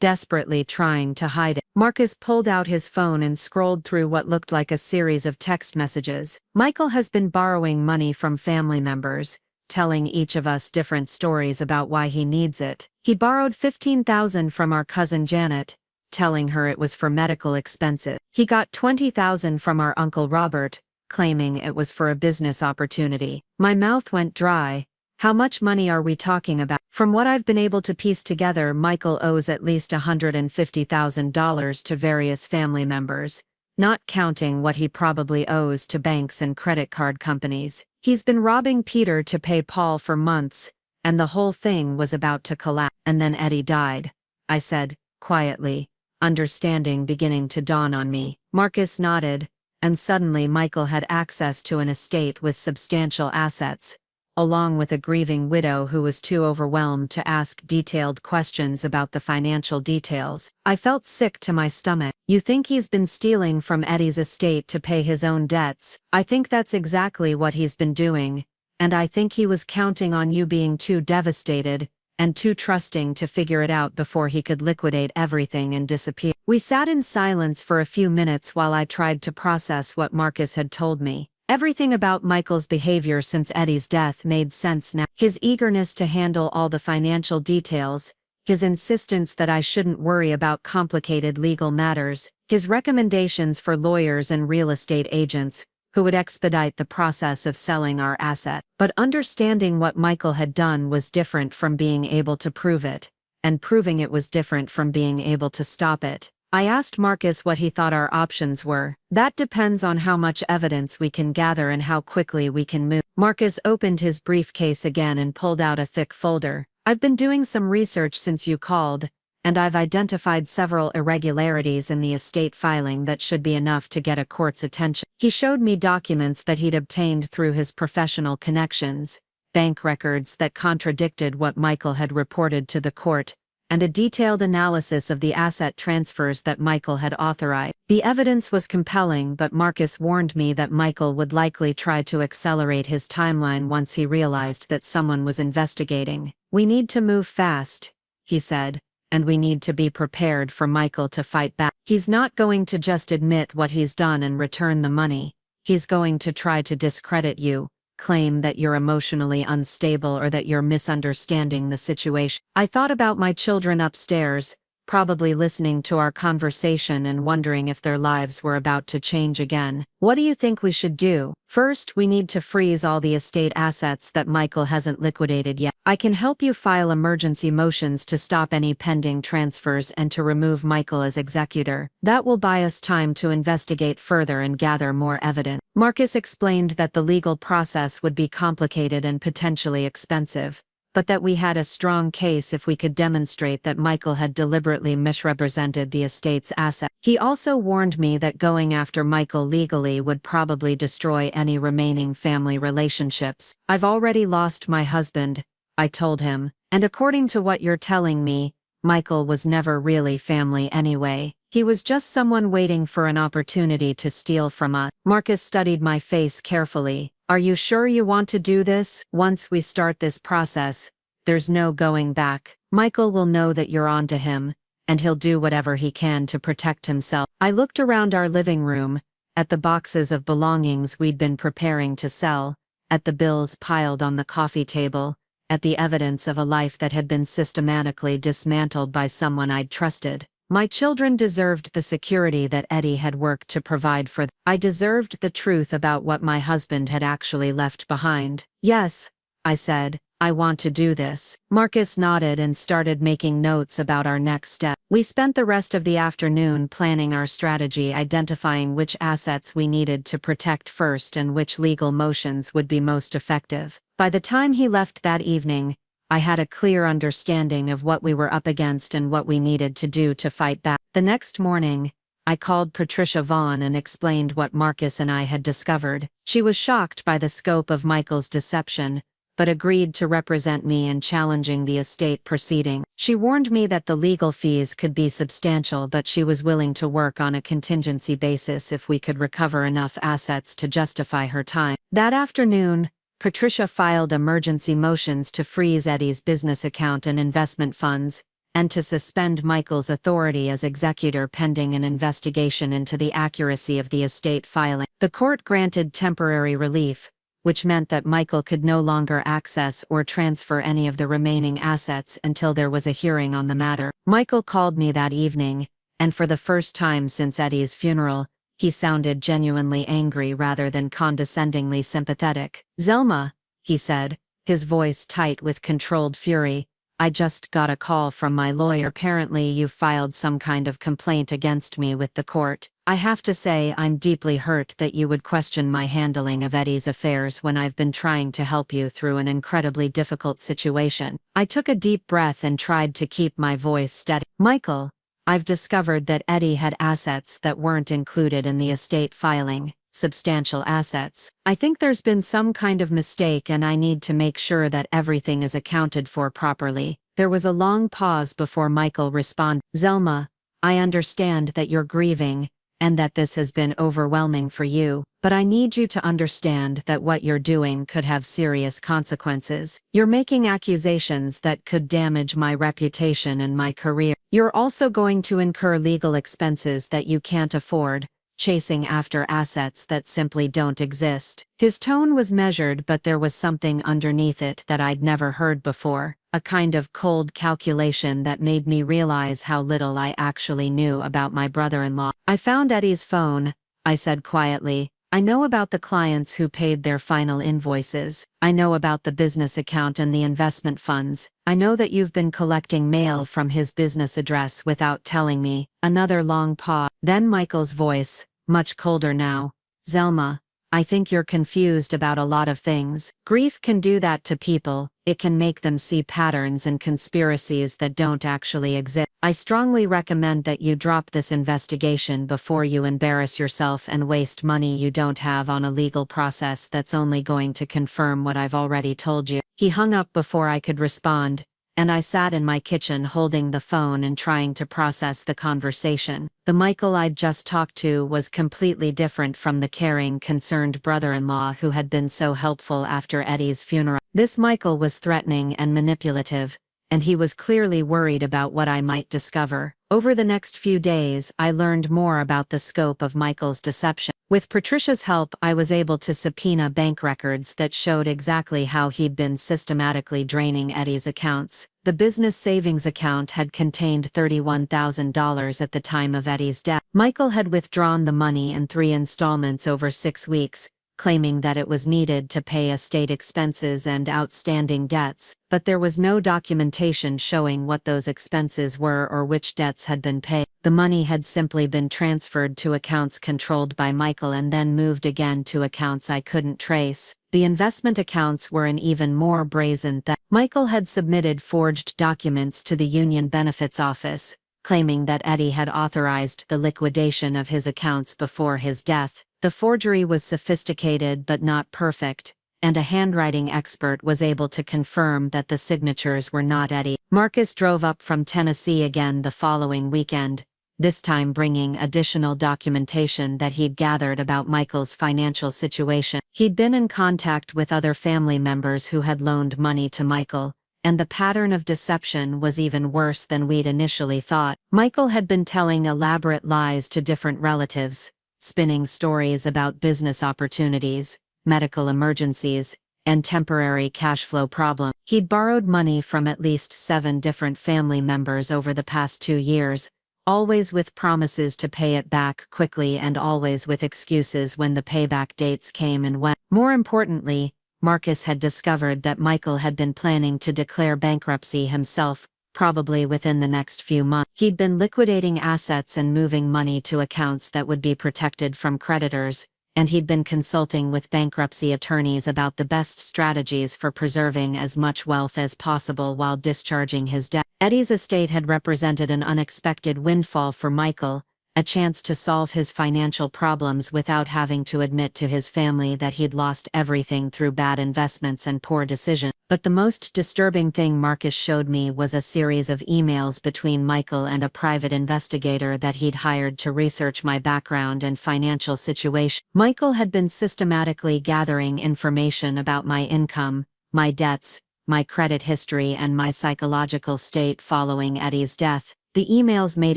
desperately trying to hide it. Marcus pulled out his phone and scrolled through what looked like a series of text messages. Michael has been borrowing money from family members, telling each of us different stories about why he needs it. He borrowed $15,000 from our cousin Janet, telling her it was for medical expenses. He got $20,000 from our Uncle Robert, claiming it was for a business opportunity. My mouth went dry. How much money are we talking about? From what I've been able to piece together, Michael owes at least $150,000 to various family members, not counting what he probably owes to banks and credit card companies. He's been robbing Peter to pay Paul for months, and the whole thing was about to collapse. And then Eddie died, I said, quietly, understanding beginning to dawn on me. Marcus nodded, and suddenly Michael had access to an estate with substantial assets, along with a grieving widow who was too overwhelmed to ask detailed questions about the financial details. I felt sick to my stomach. You think he's been stealing from Eddie's estate to pay his own debts? I think that's exactly what he's been doing, and I think he was counting on you being too devastated and too trusting to figure it out before he could liquidate everything and disappear. We sat in silence for a few minutes while I tried to process what Marcus had told me. Everything about Michael's behavior since Eddie's death made sense now. His eagerness to handle all the financial details, his insistence that I shouldn't worry about complicated legal matters, his recommendations for lawyers and real estate agents who would expedite the process of selling our asset. But understanding what Michael had done was different from being able to prove it, and proving it was different from being able to stop it. I asked Marcus what he thought our options were. That depends on how much evidence we can gather and how quickly we can move. Marcus opened his briefcase again and pulled out a thick folder. I've been doing some research since you called, and I've identified several irregularities in the estate filing that should be enough to get a court's attention. He showed me documents that he'd obtained through his professional connections, bank records that contradicted what Michael had reported to the court, and a detailed analysis of the asset transfers that Michael had authorized. The evidence was compelling, but Marcus warned me that Michael would likely try to accelerate his timeline once he realized that someone was investigating. We need to move fast, he said, and we need to be prepared for Michael to fight back. He's not going to just admit what he's done and return the money. He's going to try to discredit you, claim that you're emotionally unstable or that you're misunderstanding the situation. I thought about my children upstairs, probably listening to our conversation and wondering if their lives were about to change again. What do you think we should do? First, we need to freeze all the estate assets that Michael hasn't liquidated yet. I can help you file emergency motions to stop any pending transfers and to remove Michael as executor. That will buy us time to investigate further and gather more evidence. Marcus explained that the legal process would be complicated and potentially expensive, but that we had a strong case if we could demonstrate that Michael had deliberately misrepresented the estate's assets. He also warned me that going after Michael legally would probably destroy any remaining family relationships. "I've already lost my husband," I told him, "and according to what you're telling me, Michael was never really family anyway. He was just someone waiting for an opportunity to steal from us." Marcus studied my face carefully. "Are you sure you want to do this? Once we start this process, there's no going back. Michael will know that you're onto him, and he'll do whatever he can to protect himself." I looked around our living room, at the boxes of belongings we'd been preparing to sell, at the bills piled on the coffee table, at the evidence of a life that had been systematically dismantled by someone I'd trusted. My children deserved the security that Eddie had worked to provide for them. I deserved the truth about what my husband had actually left behind. "Yes," I said, "I want to do this." Marcus nodded and started making notes about our next step. We spent the rest of the afternoon planning our strategy, identifying which assets we needed to protect first and which legal motions would be most effective. By the time he left that evening, I had a clear understanding of what we were up against and what we needed to do to fight back. The next morning, I called Patricia Vaughn and explained what Marcus and I had discovered. She was shocked by the scope of Michael's deception, but agreed to represent me in challenging the estate proceeding. She warned me that the legal fees could be substantial, but she was willing to work on a contingency basis if we could recover enough assets to justify her time. That afternoon, Patricia filed emergency motions to freeze Eddie's business account and investment funds, and to suspend Michael's authority as executor pending an investigation into the accuracy of the estate filing. The court granted temporary relief, which meant that Michael could no longer access or transfer any of the remaining assets until there was a hearing on the matter. Michael called me that evening, and for the first time since Eddie's funeral, he sounded genuinely angry rather than condescendingly sympathetic. "Zelma," he said, his voice tight with controlled fury, "I just got a call from my lawyer. Apparently you've filed some kind of complaint against me with the court. I have to say I'm deeply hurt that you would question my handling of Eddie's affairs when I've been trying to help you through an incredibly difficult situation." I took a deep breath and tried to keep my voice steady. "Michael, I've discovered that Eddie had assets that weren't included in the estate filing, substantial assets. I think there's been some kind of mistake and I need to make sure that everything is accounted for properly." There was a long pause before Michael responded. "Zelma, I understand that you're grieving, and that this has been overwhelming for you, but I need you to understand that what you're doing could have serious consequences. You're making accusations that could damage my reputation and my career. You're also going to incur legal expenses that you can't afford, chasing after assets that simply don't exist." His tone was measured, but there was something underneath it that I'd never heard before, a kind of cold calculation that made me realize how little I actually knew about my brother-in-law. "I found Eddie's phone," I said quietly. "I know about the clients who paid their final invoices. I know about the business account and the investment funds. I know that you've been collecting mail from his business address without telling me." Another long pause. Then Michael's voice, much colder now. "Zelma, I think you're confused about a lot of things. Grief can do that to people. It can make them see patterns and conspiracies that don't actually exist. I strongly recommend that you drop this investigation before you embarrass yourself and waste money you don't have on a legal process that's only going to confirm what I've already told you." He hung up before I could respond, and I sat in my kitchen holding the phone and trying to process the conversation. The Michael I'd just talked to was completely different from the caring, concerned brother-in-law who had been so helpful after Eddie's funeral. This Michael was threatening and manipulative, and he was clearly worried about what I might discover. Over the next few days, I learned more about the scope of Michael's deception. With Patricia's help, I was able to subpoena bank records that showed exactly how he'd been systematically draining Eddie's accounts. The business savings account had contained $31,000 at the time of Eddie's death. Michael had withdrawn the money in 3 installments over 6 weeks, claiming that it was needed to pay estate expenses and outstanding debts, but there was no documentation showing what those expenses were or which debts had been paid. The money had simply been transferred to accounts controlled by Michael and then moved again to accounts I couldn't trace. The investment accounts were an even more brazen theft. Michael had submitted forged documents to the Union Benefits Office, claiming that Eddie had authorized the liquidation of his accounts before his death. The forgery was sophisticated but not perfect, and a handwriting expert was able to confirm that the signatures were not Eddie. Marcus drove up from Tennessee again the following weekend, this time bringing additional documentation that he'd gathered about Michael's financial situation. He'd been in contact with other family members who had loaned money to Michael, and the pattern of deception was even worse than we'd initially thought. Michael had been telling elaborate lies to different relatives, spinning stories about business opportunities, medical emergencies, and temporary cash flow problems. He'd borrowed money from at least 7 different family members over the past 2 years, always with promises to pay it back quickly and always with excuses when the payback dates came and went. More importantly, Marcus had discovered that Michael had been planning to declare bankruptcy himself, probably within the next few months. He'd been liquidating assets and moving money to accounts that would be protected from creditors, and he'd been consulting with bankruptcy attorneys about the best strategies for preserving as much wealth as possible while discharging his debt. Eddie's estate had represented an unexpected windfall for Michael, a chance to solve his financial problems without having to admit to his family that he'd lost everything through bad investments and poor decisions. But the most disturbing thing Marcus showed me was a series of emails between Michael and a private investigator that he'd hired to research my background and financial situation. Michael had been systematically gathering information about my income, my debts, my credit history, and my psychological state following Eddie's death. The emails made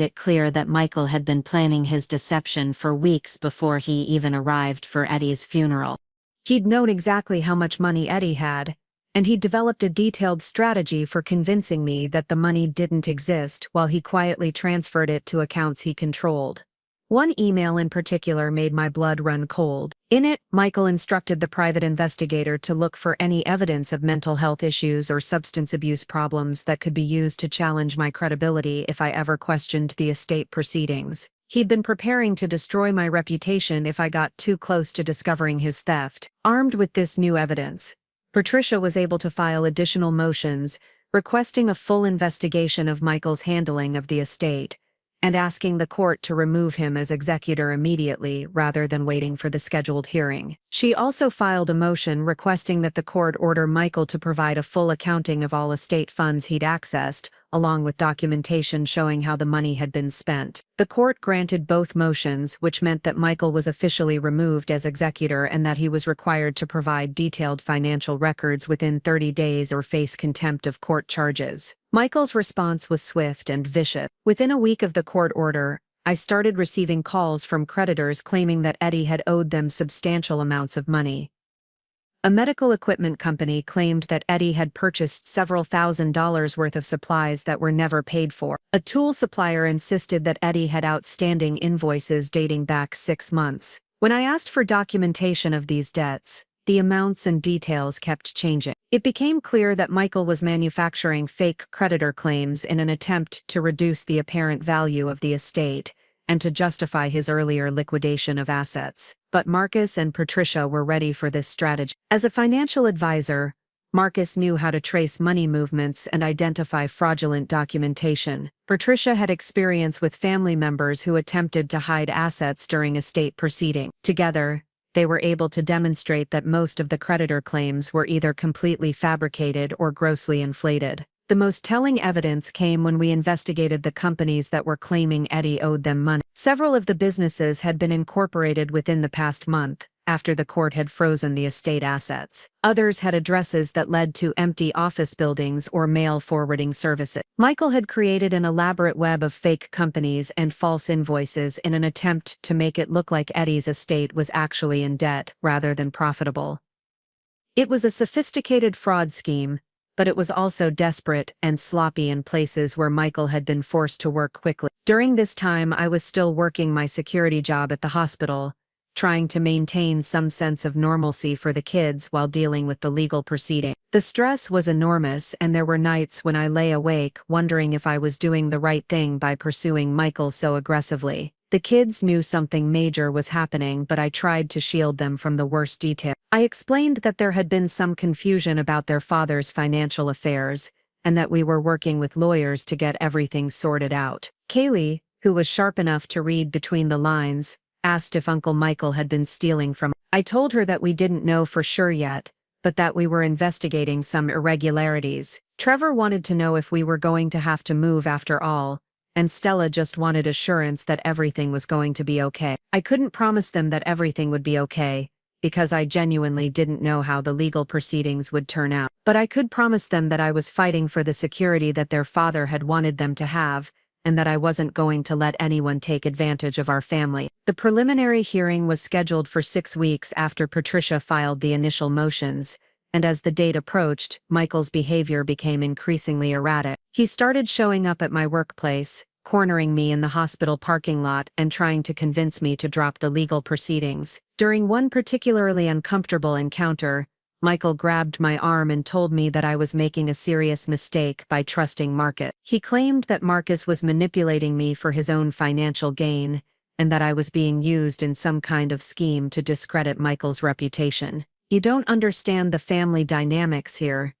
it clear that Michael had been planning his deception for weeks before he even arrived for Eddie's funeral. He'd known exactly how much money Eddie had, and he'd developed a detailed strategy for convincing me that the money didn't exist while he quietly transferred it to accounts he controlled. One email in particular made my blood run cold. In it, Michael instructed the private investigator to look for any evidence of mental health issues or substance abuse problems that could be used to challenge my credibility if I ever questioned the estate proceedings. He'd been preparing to destroy my reputation if I got too close to discovering his theft. Armed with this new evidence, Patricia was able to file additional motions, requesting a full investigation of Michael's handling of the estate, and asking the court to remove him as executor immediately rather than waiting for the scheduled hearing. She also filed a motion requesting that the court order Michael to provide a full accounting of all estate funds he'd accessed, along with documentation showing how the money had been spent. The court granted both motions, which meant that Michael was officially removed as executor and that he was required to provide detailed financial records within 30 days or face contempt of court charges. Michael's response was swift and vicious. Within a week of the court order, I started receiving calls from creditors claiming that Eddie had owed them substantial amounts of money. A medical equipment company claimed that Eddie had purchased several $1,000s worth of supplies that were never paid for. A tool supplier insisted that Eddie had outstanding invoices dating back 6 months. When I asked for documentation of these debts, the amounts and details kept changing. It became clear that Michael was manufacturing fake creditor claims in an attempt to reduce the apparent value of the estate and to justify his earlier liquidation of assets. But Marcus and Patricia were ready for this strategy. As a financial advisor, Marcus knew how to trace money movements and identify fraudulent documentation. Patricia had experience with family members who attempted to hide assets during estate proceedings. Together, they were able to demonstrate that most of the creditor claims were either completely fabricated or grossly inflated. The most telling evidence came when we investigated the companies that were claiming Eddie owed them money. Several of the businesses had been incorporated within the past month, after the court had frozen the estate assets. Others had addresses that led to empty office buildings or mail forwarding services. Michael had created an elaborate web of fake companies and false invoices in an attempt to make it look like Eddie's estate was actually in debt rather than profitable. It was a sophisticated fraud scheme, but it was also desperate and sloppy in places where Michael had been forced to work quickly. During this time, I was still working my security job at the hospital, trying to maintain some sense of normalcy for the kids while dealing with the legal proceeding. The stress was enormous, and there were nights when I lay awake wondering if I was doing the right thing by pursuing Michael so aggressively. The kids knew something major was happening, but I tried to shield them from the worst detail. I explained that there had been some confusion about their father's financial affairs, and that we were working with lawyers to get everything sorted out. Kaylee, who was sharp enough to read between the lines, asked if Uncle Michael had been stealing from. I told her that we didn't know for sure yet, but that we were investigating some irregularities. Trevor wanted to know if we were going to have to move after all, and Stella just wanted assurance that everything was going to be okay. I couldn't promise them that everything would be okay, because I genuinely didn't know how the legal proceedings would turn out. But I could promise them that I was fighting for the security that their father had wanted them to have, and that I wasn't going to let anyone take advantage of our family. The preliminary hearing was scheduled for 6 weeks after Patricia filed the initial motions, and as the date approached, Michael's behavior became increasingly erratic. He started showing up at my workplace, cornering me in the hospital parking lot and trying to convince me to drop the legal proceedings. During one particularly uncomfortable encounter, Michael grabbed my arm and told me that I was making a serious mistake by trusting Marcus. He claimed that Marcus was manipulating me for his own financial gain, and that I was being used in some kind of scheme to discredit Michael's reputation. "You don't understand the family dynamics here,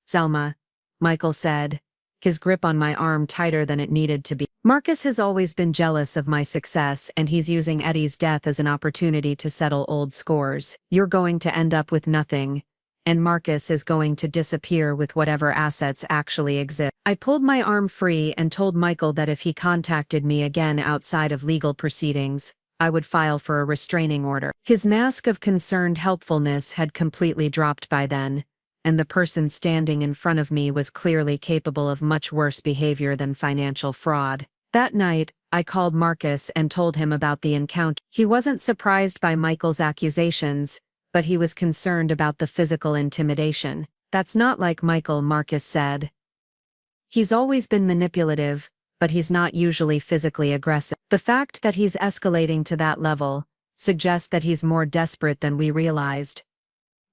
Selma," Michael said, his grip on my arm tighter than it needed to be. "Marcus has always been jealous of my success, and he's using Eddie's death as an opportunity to settle old scores. You're going to end up with nothing, and Marcus is going to disappear with whatever assets actually exist." I pulled my arm free and told Michael that if he contacted me again outside of legal proceedings, I would file for a restraining order. His mask of concerned helpfulness had completely dropped by then, and the person standing in front of me was clearly capable of much worse behavior than financial fraud. That night, I called Marcus and told him about the encounter. He wasn't surprised by Michael's accusations, but he was concerned about the physical intimidation. "That's not like Michael," Marcus said. "He's always been manipulative, but he's not usually physically aggressive. The fact that he's escalating to that level suggests that he's more desperate than we realized."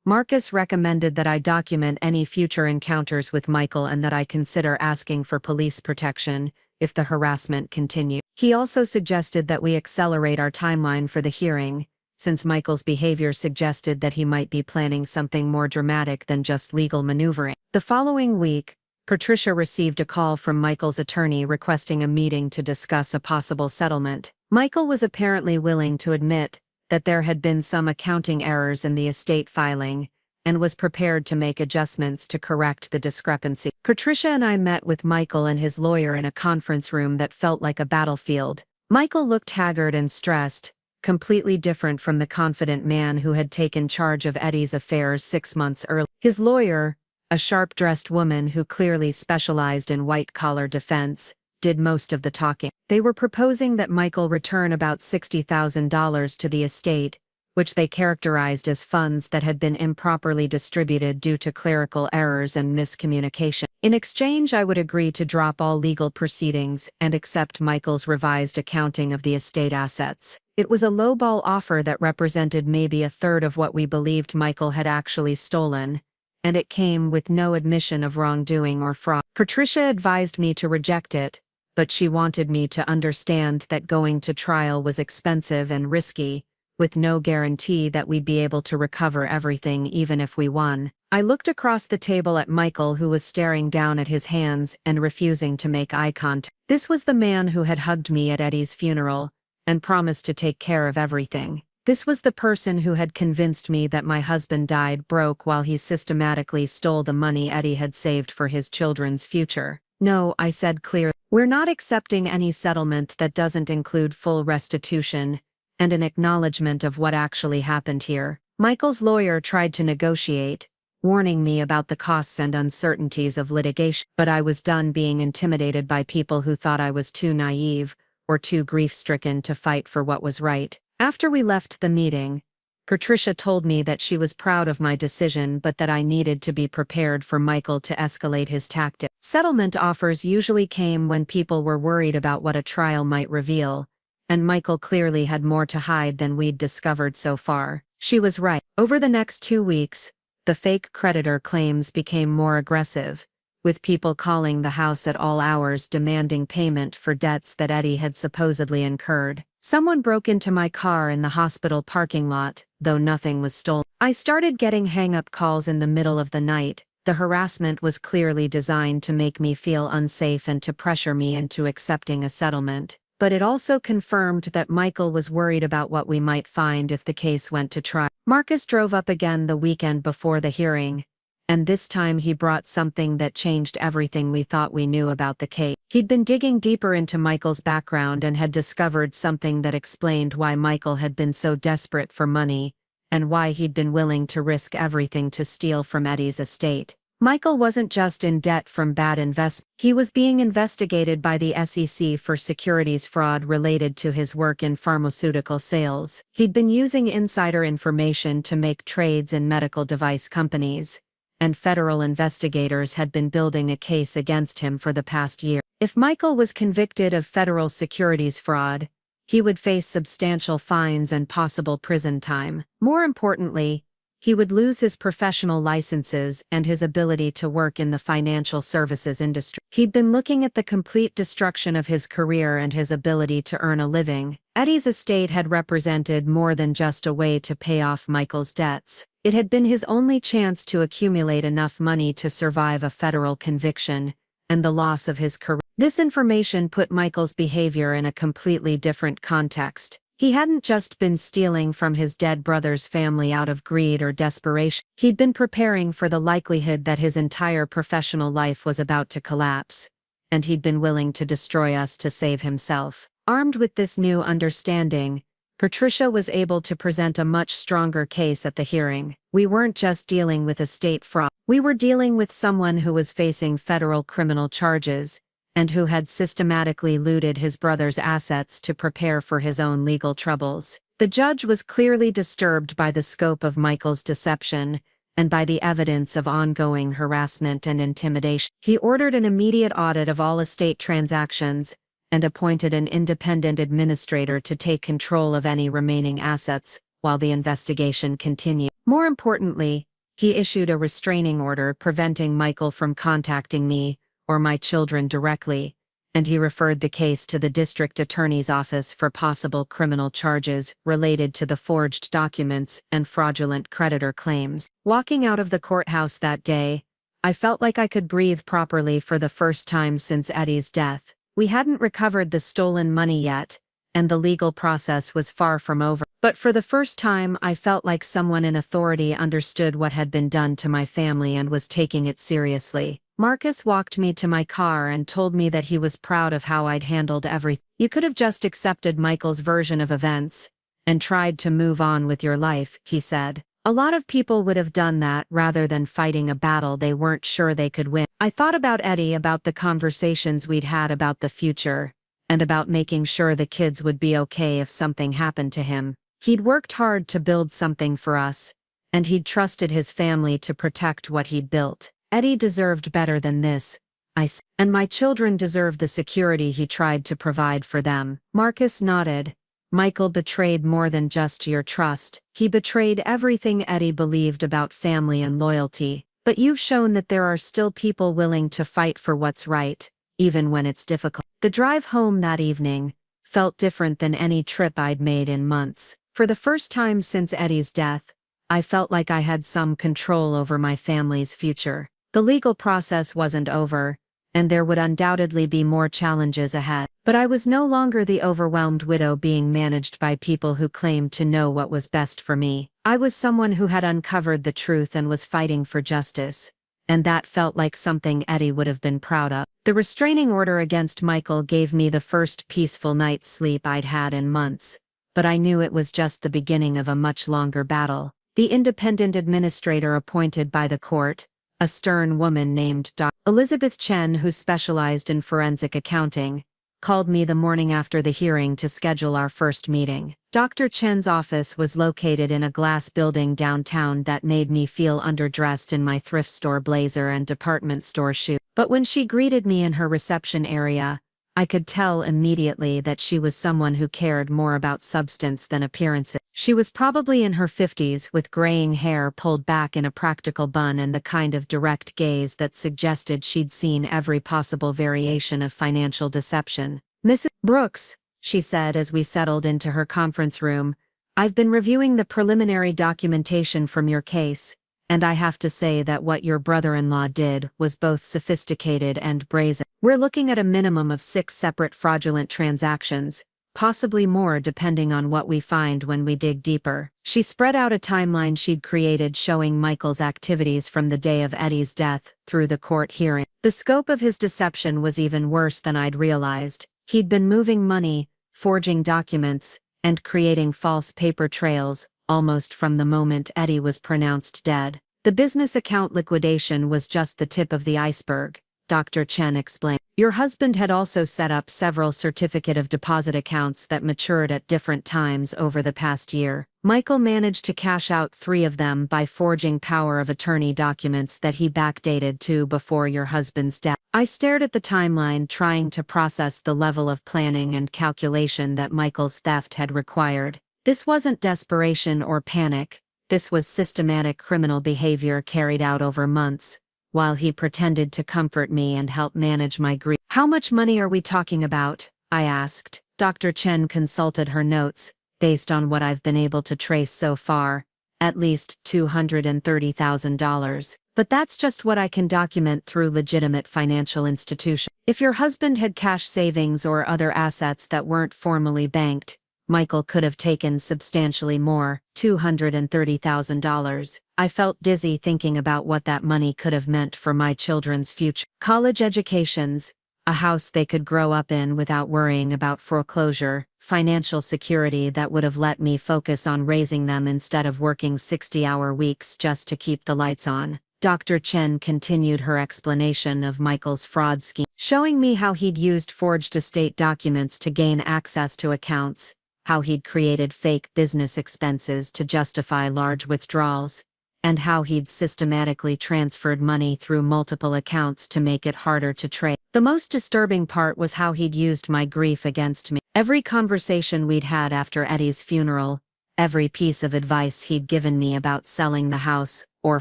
Marcus recommended that I document any future encounters with Michael and that I consider asking for police protection if the harassment continued. He also suggested that we accelerate our timeline for the hearing, since Michael's behavior suggested that he might be planning something more dramatic than just legal maneuvering. The following week, Patricia received a call from Michael's attorney requesting a meeting to discuss a possible settlement. Michael was apparently willing to admit that there had been some accounting errors in the estate filing, and was prepared to make adjustments to correct the discrepancy. Patricia and I met with Michael and his lawyer in a conference room that felt like a battlefield. Michael looked haggard and stressed, completely different from the confident man who had taken charge of Eddie's affairs 6 months earlier. His lawyer, a sharp-dressed woman who clearly specialized in white-collar defense, did most of the talking. They were proposing that Michael return about $60,000 to the estate, which they characterized as funds that had been improperly distributed due to clerical errors and miscommunication. In exchange, I would agree to drop all legal proceedings and accept Michael's revised accounting of the estate assets. It was a lowball offer that represented maybe a third of what we believed Michael had actually stolen, and it came with no admission of wrongdoing or fraud. Patricia advised me to reject it, but she wanted me to understand that going to trial was expensive and risky, with no guarantee that we'd be able to recover everything even if we won. I looked across the table at Michael, who was staring down at his hands and refusing to make eye contact. This was the man who had hugged me at Eddie's funeral and promised to take care of everything. This was the person who had convinced me that my husband died broke while he systematically stole the money Eddie had saved for his children's future. "No," I said clearly. "We're not accepting any settlement that doesn't include full restitution and an acknowledgement of what actually happened here." Michael's lawyer tried to negotiate, warning me about the costs and uncertainties of litigation, but I was done being intimidated by people who thought I was too naive or too grief-stricken to fight for what was right. After we left the meeting, Patricia told me that she was proud of my decision but that I needed to be prepared for Michael to escalate his tactics. Settlement offers usually came when people were worried about what a trial might reveal, and Michael clearly had more to hide than we'd discovered so far. She was right. Over the next 2 weeks, the fake creditor claims became more aggressive, with people calling the house at all hours demanding payment for debts that Eddie had supposedly incurred. Someone broke into my car in the hospital parking lot, though nothing was stolen. I started getting hang-up calls in the middle of the night. The harassment was clearly designed to make me feel unsafe and to pressure me into accepting a settlement. But it also confirmed that Michael was worried about what we might find if the case went to trial. Marcus drove up again the weekend before the hearing, and this time he brought something that changed everything we thought we knew about the case. He'd been digging deeper into Michael's background and had discovered something that explained why Michael had been so desperate for money, and why he'd been willing to risk everything to steal from Eddie's estate. Michael wasn't just in debt from bad investments. He was being investigated by the SEC for securities fraud related to his work in pharmaceutical sales. He'd been using insider information to make trades in medical device companies, and federal investigators had been building a case against him for the past year. If Michael was convicted of federal securities fraud, he would face substantial fines and possible prison time. More importantly, he would lose his professional licenses and his ability to work in the financial services industry. He'd been looking at the complete destruction of his career and his ability to earn a living. Eddie's estate had represented more than just a way to pay off Michael's debts. It had been his only chance to accumulate enough money to survive a federal conviction and the loss of his career. This information put Michael's behavior in a completely different context. He hadn't just been stealing from his dead brother's family out of greed or desperation. He'd been preparing for the likelihood that his entire professional life was about to collapse, and he'd been willing to destroy us to save himself. Armed with this new understanding, Patricia was able to present a much stronger case at the hearing. We weren't just dealing with estate fraud. We were dealing with someone who was facing federal criminal charges, and who had systematically looted his brother's assets to prepare for his own legal troubles. The judge was clearly disturbed by the scope of Michael's deception, and by the evidence of ongoing harassment and intimidation. He ordered an immediate audit of all estate transactions, and appointed an independent administrator to take control of any remaining assets, while the investigation continued. More importantly, he issued a restraining order preventing Michael from contacting me or my children directly, and he referred the case to the district attorney's office for possible criminal charges related to the forged documents and fraudulent creditor claims. Walking out of the courthouse that day, I felt like I could breathe properly for the first time since Eddie's death. We hadn't recovered the stolen money yet, and the legal process was far from over. But for the first time, I felt like someone in authority understood what had been done to my family and was taking it seriously. Marcus walked me to my car and told me that he was proud of how I'd handled everything. You could have just accepted Michael's version of events and tried to move on with your life, he said. A lot of people would have done that rather than fighting a battle they weren't sure they could win. I thought about Eddie, about the conversations we'd had about the future, and about making sure the kids would be okay if something happened to him. He'd worked hard to build something for us, and he'd trusted his family to protect what he'd built. Eddie deserved better than this, I said, and my children deserve the security he tried to provide for them. Marcus nodded. Michael betrayed more than just your trust. He betrayed everything Eddie believed about family and loyalty. But you've shown that there are still people willing to fight for what's right, even when it's difficult. The drive home that evening felt different than any trip I'd made in months. For the first time since Eddie's death, I felt like I had some control over my family's future. The legal process wasn't over, and there would undoubtedly be more challenges ahead. But I was no longer the overwhelmed widow being managed by people who claimed to know what was best for me. I was someone who had uncovered the truth and was fighting for justice, and that felt like something Eddie would have been proud of. The restraining order against Michael gave me the first peaceful night's sleep I'd had in months, but I knew it was just the beginning of a much longer battle. The independent administrator appointed by the court, a stern woman named Dr. Elizabeth Chen, who specialized in forensic accounting, called me the morning after the hearing to schedule our first meeting. Dr. Chen's office was located in a glass building downtown that made me feel underdressed in my thrift store blazer and department store shoes. But when she greeted me in her reception area, I could tell immediately that she was someone who cared more about substance than appearances. She was probably in her 50s with graying hair pulled back in a practical bun and the kind of direct gaze that suggested she'd seen every possible variation of financial deception. "Mrs. Brooks," she said as we settled into her conference room, "I've been reviewing the preliminary documentation from your case, and I have to say that what your brother-in-law did was both sophisticated and brazen. We're looking at a minimum of 6 separate fraudulent transactions, possibly more depending on what we find when we dig deeper." She spread out a timeline she'd created showing Michael's activities from the day of Eddie's death through the court hearing. The scope of his deception was even worse than I'd realized. He'd been moving money, forging documents, and creating false paper trails, almost from the moment Eddie was pronounced dead. The business account liquidation was just the tip of the iceberg, Dr. Chen explained. Your husband had also set up several certificate of deposit accounts that matured at different times over the past year. Michael managed to cash out 3 of them by forging power of attorney documents that he backdated to before your husband's death. I stared at the timeline, trying to process the level of planning and calculation that Michael's theft had required. This wasn't desperation or panic, this was systematic criminal behavior carried out over months, while he pretended to comfort me and help manage my grief. "How much money are we talking about?" I asked. Dr. Chen consulted her notes. "Based on what I've been able to trace so far, at least $230,000. But that's just what I can document through legitimate financial institutions. If your husband had cash savings or other assets that weren't formally banked, Michael could have taken substantially more, $230,000. I felt dizzy thinking about what that money could have meant for my children's future. College educations, a house they could grow up in without worrying about foreclosure, financial security that would have let me focus on raising them instead of working 60-hour weeks just to keep the lights on." Dr. Chen continued her explanation of Michael's fraud scheme, showing me how he'd used forged estate documents to gain access to accounts, how he'd created fake business expenses to justify large withdrawals, and how he'd systematically transferred money through multiple accounts to make it harder to trace. The most disturbing part was how he'd used my grief against me. Every conversation we'd had after Eddie's funeral, every piece of advice he'd given me about selling the house or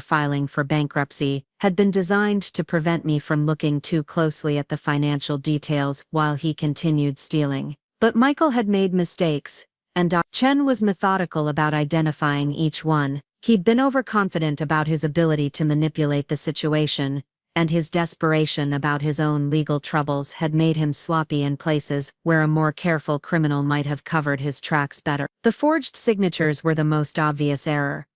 filing for bankruptcy, had been designed to prevent me from looking too closely at the financial details while he continued stealing. But Michael had made mistakes, and Dr. Chen was methodical about identifying each one. He'd been overconfident about his ability to manipulate the situation, and his desperation about his own legal troubles had made him sloppy in places where a more careful criminal might have covered his tracks better. The forged signatures were the most obvious error.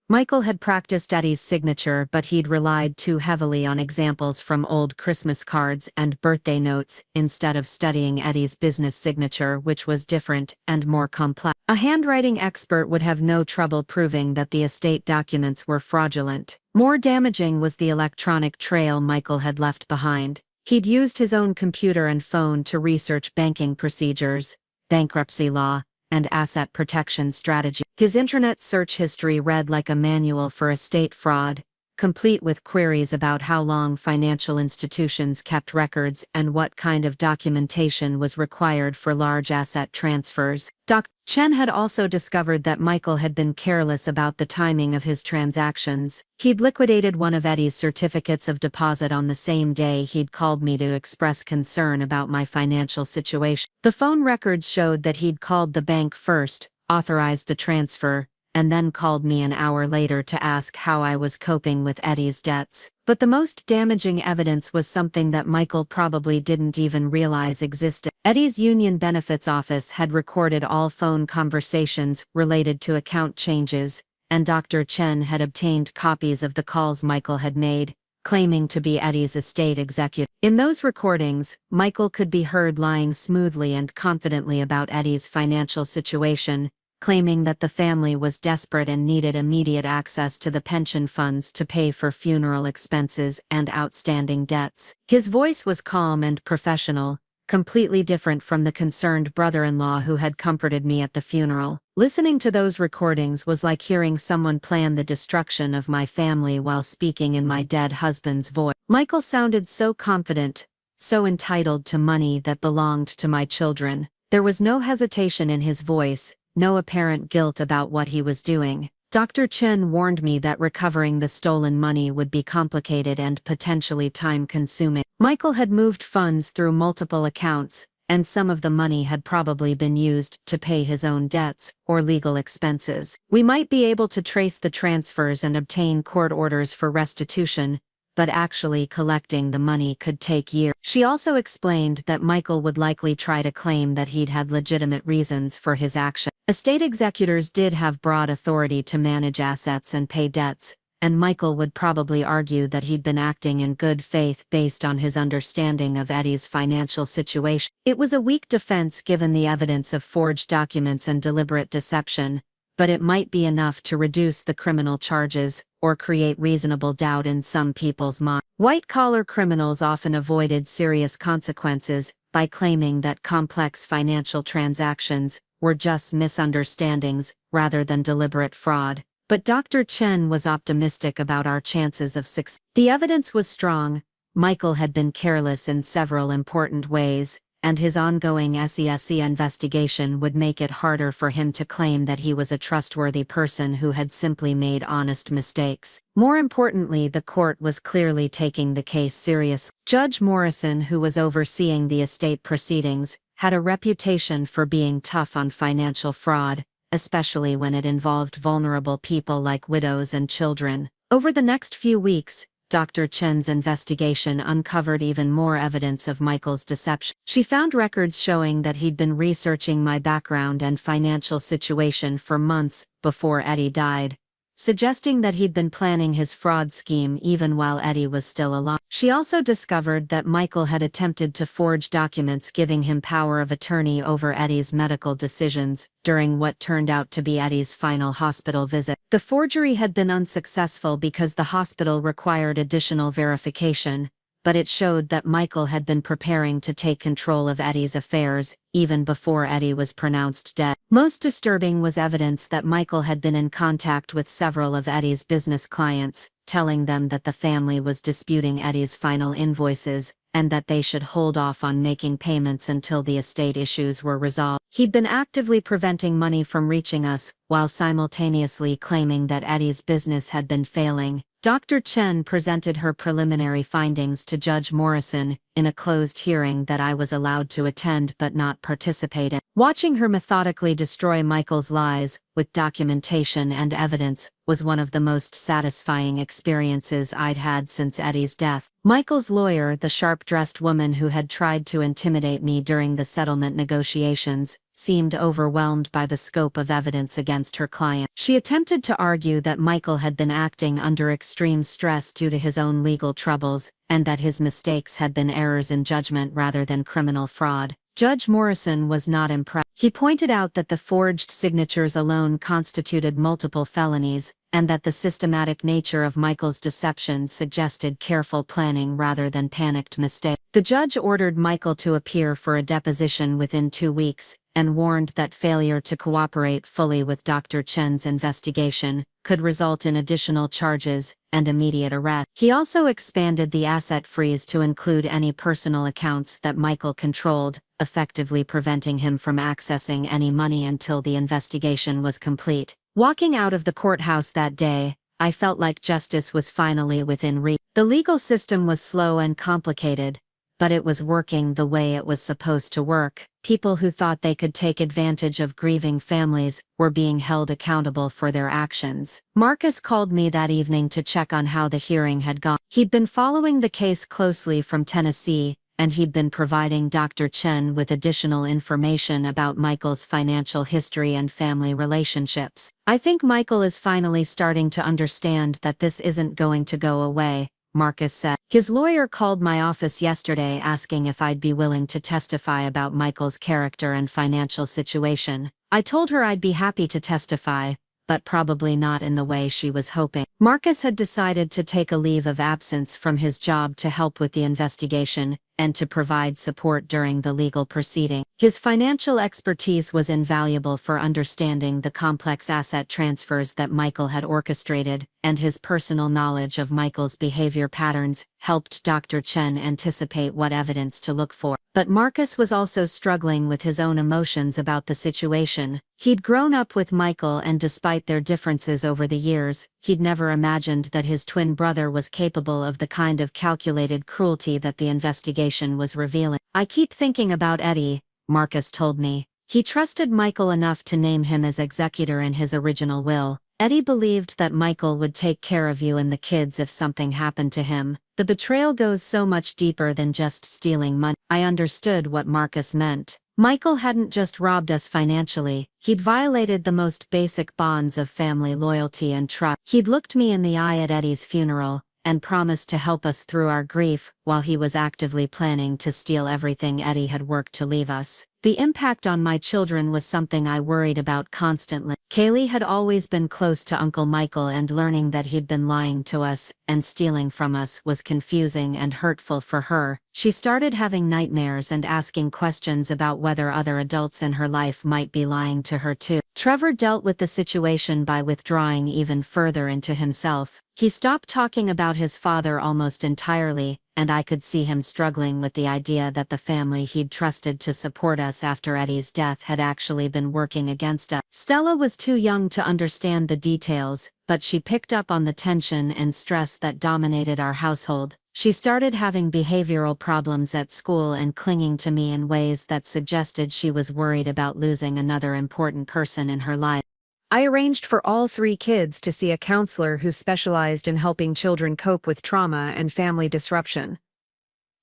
Michael had practiced Eddie's signature, but he'd relied too heavily on examples from old Christmas cards and birthday notes instead of studying Eddie's business signature, which was different and more complex. A handwriting expert would have no trouble proving that the estate documents were fraudulent. More damaging was the electronic trail Michael had left behind. He'd used his own computer and phone to research banking procedures, bankruptcy law, and asset protection strategy. His internet search history read like a manual for estate fraud, complete with queries about how long financial institutions kept records and what kind of documentation was required for large asset transfers. Dr. Chen had also discovered that Michael had been careless about the timing of his transactions. He'd liquidated one of Eddie's certificates of deposit on the same day he'd called me to express concern about my financial situation. The phone records showed that he'd called the bank first, authorized the transfer, and then called me an hour later to ask how I was coping with Eddie's debts. But the most damaging evidence was something that Michael probably didn't even realize existed. Eddie's Union Benefits office had recorded all phone conversations related to account changes, and Dr. Chen had obtained copies of the calls Michael had made, claiming to be Eddie's estate executive. In those recordings, Michael could be heard lying smoothly and confidently about Eddie's financial situation, claiming that the family was desperate and needed immediate access to the pension funds to pay for funeral expenses and outstanding debts. His voice was calm and professional, completely different from the concerned brother-in-law who had comforted me at the funeral. Listening to those recordings was like hearing someone plan the destruction of my family while speaking in my dead husband's voice. Michael sounded so confident, so entitled to money that belonged to my children. There was no hesitation in his voice, no apparent guilt about what he was doing. Dr. Chen warned me that recovering the stolen money would be complicated and potentially time-consuming. Michael had moved funds through multiple accounts, and some of the money had probably been used to pay his own debts or legal expenses. We might be able to trace the transfers and obtain court orders for restitution, but actually collecting the money could take years. She also explained that Michael would likely try to claim that he'd had legitimate reasons for his action. Estate executors did have broad authority to manage assets and pay debts, and Michael would probably argue that he'd been acting in good faith based on his understanding of Eddie's financial situation. It was a weak defense given the evidence of forged documents and deliberate deception, but it might be enough to reduce the criminal charges or create reasonable doubt in some people's minds. White-collar criminals often avoided serious consequences by claiming that complex financial transactions were just misunderstandings rather than deliberate fraud. But Dr. Chen was optimistic about our chances of success. The evidence was strong. Michael had been careless in several important ways, and his ongoing SESC investigation would make it harder for him to claim that he was a trustworthy person who had simply made honest mistakes. More importantly, the court was clearly taking the case seriously. Judge Morrison, who was overseeing the estate proceedings, had a reputation for being tough on financial fraud, especially when it involved vulnerable people like widows and children. Over the next few weeks, Dr. Chen's investigation uncovered even more evidence of Michael's deception. She found records showing that he'd been researching my background and financial situation for months before Eddie died, suggesting that he'd been planning his fraud scheme even while Eddie was still alive. She also discovered that Michael had attempted to forge documents giving him power of attorney over Eddie's medical decisions during what turned out to be Eddie's final hospital visit. The forgery had been unsuccessful because the hospital required additional verification, but it showed that Michael had been preparing to take control of Eddie's affairs even before Eddie was pronounced dead. Most disturbing was evidence that Michael had been in contact with several of Eddie's business clients, telling them that the family was disputing Eddie's final invoices and that they should hold off on making payments until the estate issues were resolved. He'd been actively preventing money from reaching us, while simultaneously claiming that Eddie's business had been failing. Dr. Chen presented her preliminary findings to Judge Morrison in a closed hearing that I was allowed to attend but not participate in. Watching her methodically destroy Michael's lies with documentation and evidence was one of the most satisfying experiences I'd had since Eddie's death. Michael's lawyer, the sharp-dressed woman who had tried to intimidate me during the settlement negotiations, seemed overwhelmed by the scope of evidence against her client. She attempted to argue that Michael had been acting under extreme stress due to his own legal troubles, and that his mistakes had been errors in judgment rather than criminal fraud. Judge Morrison was not impressed. He pointed out that the forged signatures alone constituted multiple felonies, and that the systematic nature of Michael's deception suggested careful planning rather than panicked mistake. The judge ordered Michael to appear for a deposition within 2 weeks, and warned that failure to cooperate fully with Dr. Chen's investigation could result in additional charges and immediate arrest. He also expanded the asset freeze to include any personal accounts that Michael controlled, effectively preventing him from accessing any money until the investigation was complete. Walking out of the courthouse that day, I felt like justice was finally within reach. The legal system was slow and complicated, but it was working the way it was supposed to work. People who thought they could take advantage of grieving families were being held accountable for their actions. Marcus called me that evening to check on how the hearing had gone. He'd been following the case closely from Tennessee, and he'd been providing Dr. Chen with additional information about Michael's financial history and family relationships. "I think Michael is finally starting to understand that this isn't going to go away," Marcus said. His lawyer called my office yesterday asking if I'd be willing to testify about Michael's character and financial situation. I told her I'd be happy to testify, but probably not in the way she was hoping. Marcus had decided to take a leave of absence from his job to help with the investigation, and to provide support during the legal proceeding. His financial expertise was invaluable for understanding the complex asset transfers that Michael had orchestrated, and his personal knowledge of Michael's behavior patterns helped Dr. Chen anticipate what evidence to look for. But Marcus was also struggling with his own emotions about the situation. He'd grown up with Michael, and despite their differences over the years, he'd never imagined that his twin brother was capable of the kind of calculated cruelty that the investigation was revealing. "I keep thinking about Eddie," Marcus told me. "He trusted Michael enough to name him as executor in his original will. Eddie believed that Michael would take care of you and the kids if something happened to him. The betrayal goes so much deeper than just stealing money." I understood what Marcus meant. Michael hadn't just robbed us financially, he'd violated the most basic bonds of family loyalty and trust. He'd looked me in the eye at Eddie's funeral, and promised to help us through our grief, while he was actively planning to steal everything Eddie had worked to leave us. The impact on my children was something I worried about constantly. Kaylee had always been close to Uncle Michael, and learning that he'd been lying to us and stealing from us was confusing and hurtful for her. She started having nightmares and asking questions about whether other adults in her life might be lying to her too. Trevor dealt with the situation by withdrawing even further into himself. He stopped talking about his father almost entirely, and I could see him struggling with the idea that the family he'd trusted to support us after Eddie's death had actually been working against us. Stella was too young to understand the details, but she picked up on the tension and stress that dominated our household. She started having behavioral problems at school and clinging to me in ways that suggested she was worried about losing another important person in her life. I arranged for all 3 kids to see a counselor who specialized in helping children cope with trauma and family disruption.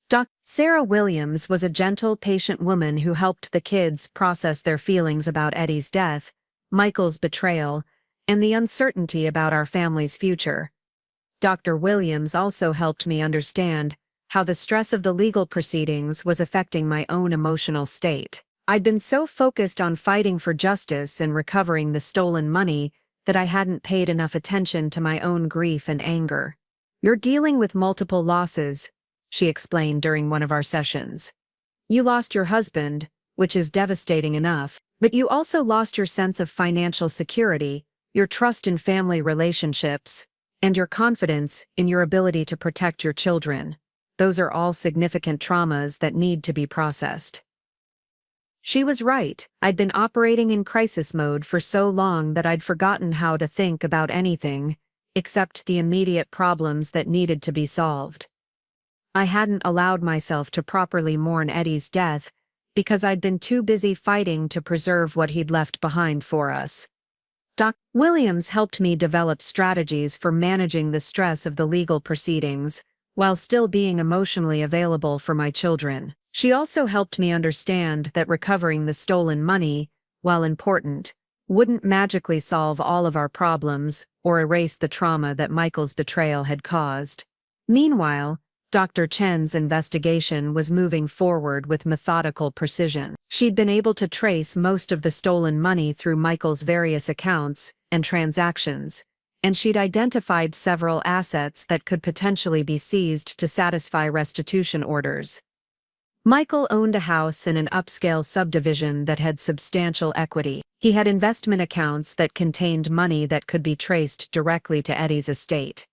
Dr. Sarah Williams was a gentle, patient woman who helped the kids process their feelings about Eddie's death, Michael's betrayal, and the uncertainty about our family's future. Dr. Williams also helped me understand how the stress of the legal proceedings was affecting my own emotional state. I'd been so focused on fighting for justice and recovering the stolen money that I hadn't paid enough attention to my own grief and anger. "You're dealing with multiple losses," she explained during one of our sessions. "You lost your husband, which is devastating enough, but you also lost your sense of financial security, your trust in family relationships, and your confidence in your ability to protect your children. Those are all significant traumas that need to be processed." She was right. I'd been operating in crisis mode for so long that I'd forgotten how to think about anything except the immediate problems that needed to be solved. I hadn't allowed myself to properly mourn Eddie's death because I'd been too busy fighting to preserve what he'd left behind for us. Dr. Williams helped me develop strategies for managing the stress of the legal proceedings while still being emotionally available for my children. She also helped me understand that recovering the stolen money, while important, wouldn't magically solve all of our problems or erase the trauma that Michael's betrayal had caused. Meanwhile, Dr. Chen's investigation was moving forward with methodical precision. She'd been able to trace most of the stolen money through Michael's various accounts and transactions, and she'd identified several assets that could potentially be seized to satisfy restitution orders. Michael owned a house in an upscale subdivision that had substantial equity. He had investment accounts that contained money that could be traced directly to Eddie's estate.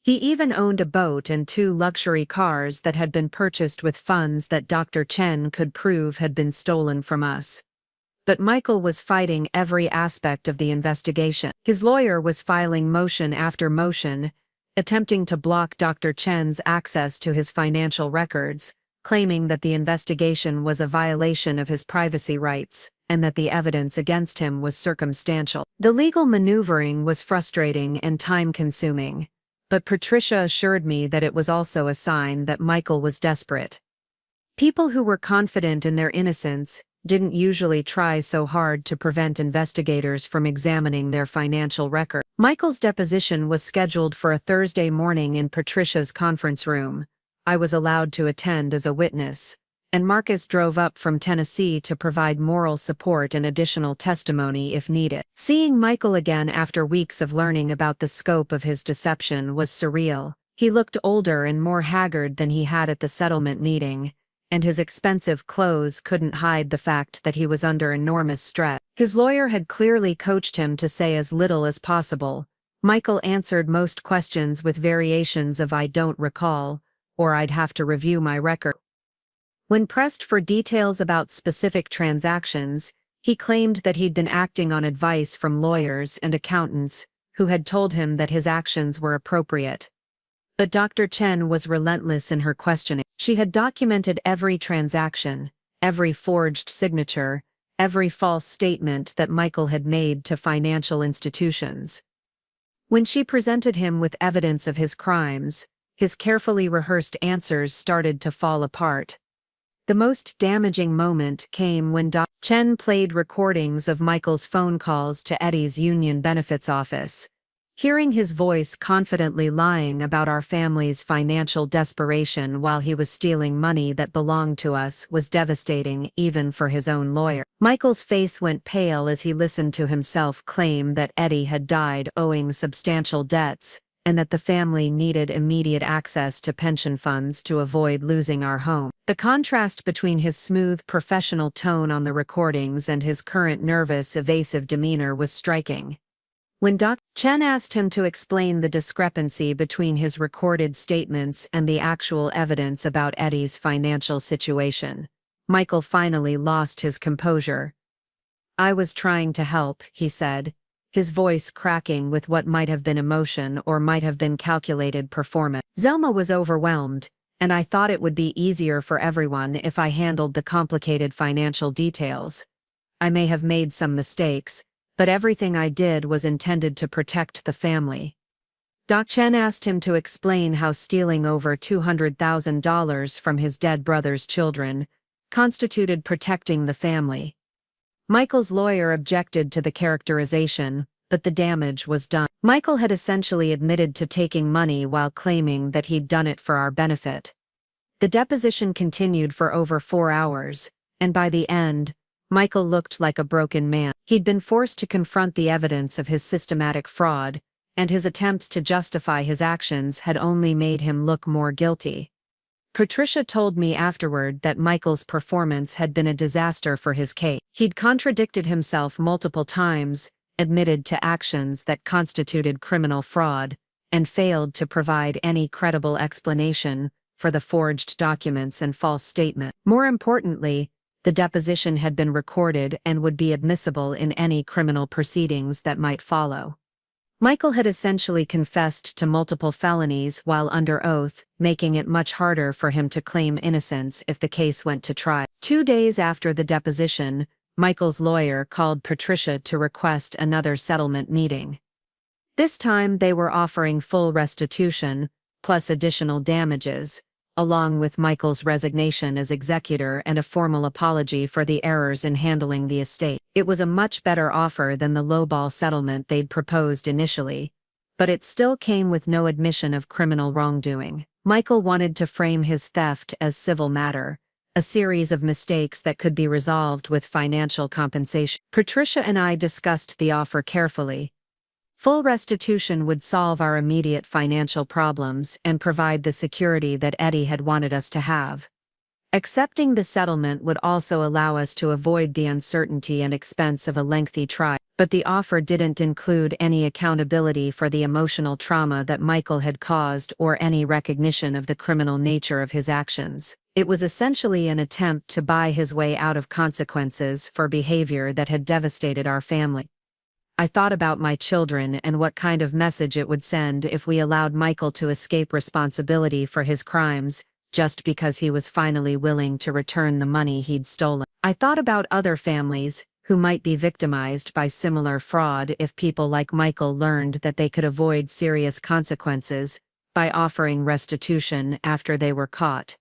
He even owned a boat and 2 luxury cars that had been purchased with funds that Dr. Chen could prove had been stolen from us. But Michael was fighting every aspect of the investigation. His lawyer was filing motion after motion, attempting to block Dr. Chen's access to his financial records, claiming that the investigation was a violation of his privacy rights, and that the evidence against him was circumstantial. The legal maneuvering was frustrating and time-consuming, but Patricia assured me that it was also a sign that Michael was desperate. People who were confident in their innocence didn't usually try so hard to prevent investigators from examining their financial record. Michael's deposition was scheduled for a Thursday morning in Patricia's conference room. I was allowed to attend as a witness, and Marcus drove up from Tennessee to provide moral support and additional testimony if needed. Seeing Michael again after weeks of learning about the scope of his deception was surreal. He looked older and more haggard than he had at the settlement meeting, and his expensive clothes couldn't hide the fact that he was under enormous stress. His lawyer had clearly coached him to say as little as possible. Michael answered most questions with variations of "I don't recall," or "I'd have to review my record." When pressed for details about specific transactions, he claimed that he'd been acting on advice from lawyers and accountants who had told him that his actions were appropriate. But Dr. Chen was relentless in her questioning. She had documented every transaction, every forged signature, every false statement that Michael had made to financial institutions. When she presented him with evidence of his crimes, his carefully rehearsed answers started to fall apart. The most damaging moment came when Dr. Chen played recordings of Michael's phone calls to Eddie's union benefits office. Hearing his voice confidently lying about our family's financial desperation while he was stealing money that belonged to us was devastating even for his own lawyer. Michael's face went pale as he listened to himself claim that Eddie had died owing substantial debts, and that the family needed immediate access to pension funds to avoid losing our home. The contrast between his smooth, professional tone on the recordings and his current nervous, evasive demeanor was striking. When Dr. Chen asked him to explain the discrepancy between his recorded statements and the actual evidence about Eddie's financial situation, Michael finally lost his composure. "I was trying to help," he said, his voice cracking with what might have been emotion or might have been calculated performance. "Zelma was overwhelmed, and I thought it would be easier for everyone if I handled the complicated financial details. I may have made some mistakes, but everything I did was intended to protect the family." Doc Chen asked him to explain how stealing over $200,000 from his dead brother's children constituted protecting the family. Michael's lawyer objected to the characterization, but the damage was done. Michael had essentially admitted to taking money while claiming that he'd done it for our benefit. The deposition continued for over 4 hours, and by the end, Michael looked like a broken man. He'd been forced to confront the evidence of his systematic fraud, and his attempts to justify his actions had only made him look more guilty. Patricia told me afterward that Michael's performance had been a disaster for his case. He'd contradicted himself multiple times, admitted to actions that constituted criminal fraud, and failed to provide any credible explanation for the forged documents and false statement. More importantly, the deposition had been recorded and would be admissible in any criminal proceedings that might follow. Michael had essentially confessed to multiple felonies while under oath, making it much harder for him to claim innocence if the case went to trial. 2 days after the deposition, Michael's lawyer called Patricia to request another settlement meeting. This time they were offering full restitution, plus additional damages, along with Michael's resignation as executor and a formal apology for the errors in handling the estate. It was a much better offer than the lowball settlement they'd proposed initially, but it still came with no admission of criminal wrongdoing. Michael wanted to frame his theft as civil matter, a series of mistakes that could be resolved with financial compensation. Patricia and I discussed the offer carefully. Full restitution would solve our immediate financial problems and provide the security that Eddie had wanted us to have. Accepting the settlement would also allow us to avoid the uncertainty and expense of a lengthy trial, but the offer didn't include any accountability for the emotional trauma that Michael had caused or any recognition of the criminal nature of his actions. It was essentially an attempt to buy his way out of consequences for behavior that had devastated our family. I thought about my children and what kind of message it would send if we allowed Michael to escape responsibility for his crimes, just because he was finally willing to return the money he'd stolen. I thought about other families who might be victimized by similar fraud if people like Michael learned that they could avoid serious consequences by offering restitution after they were caught.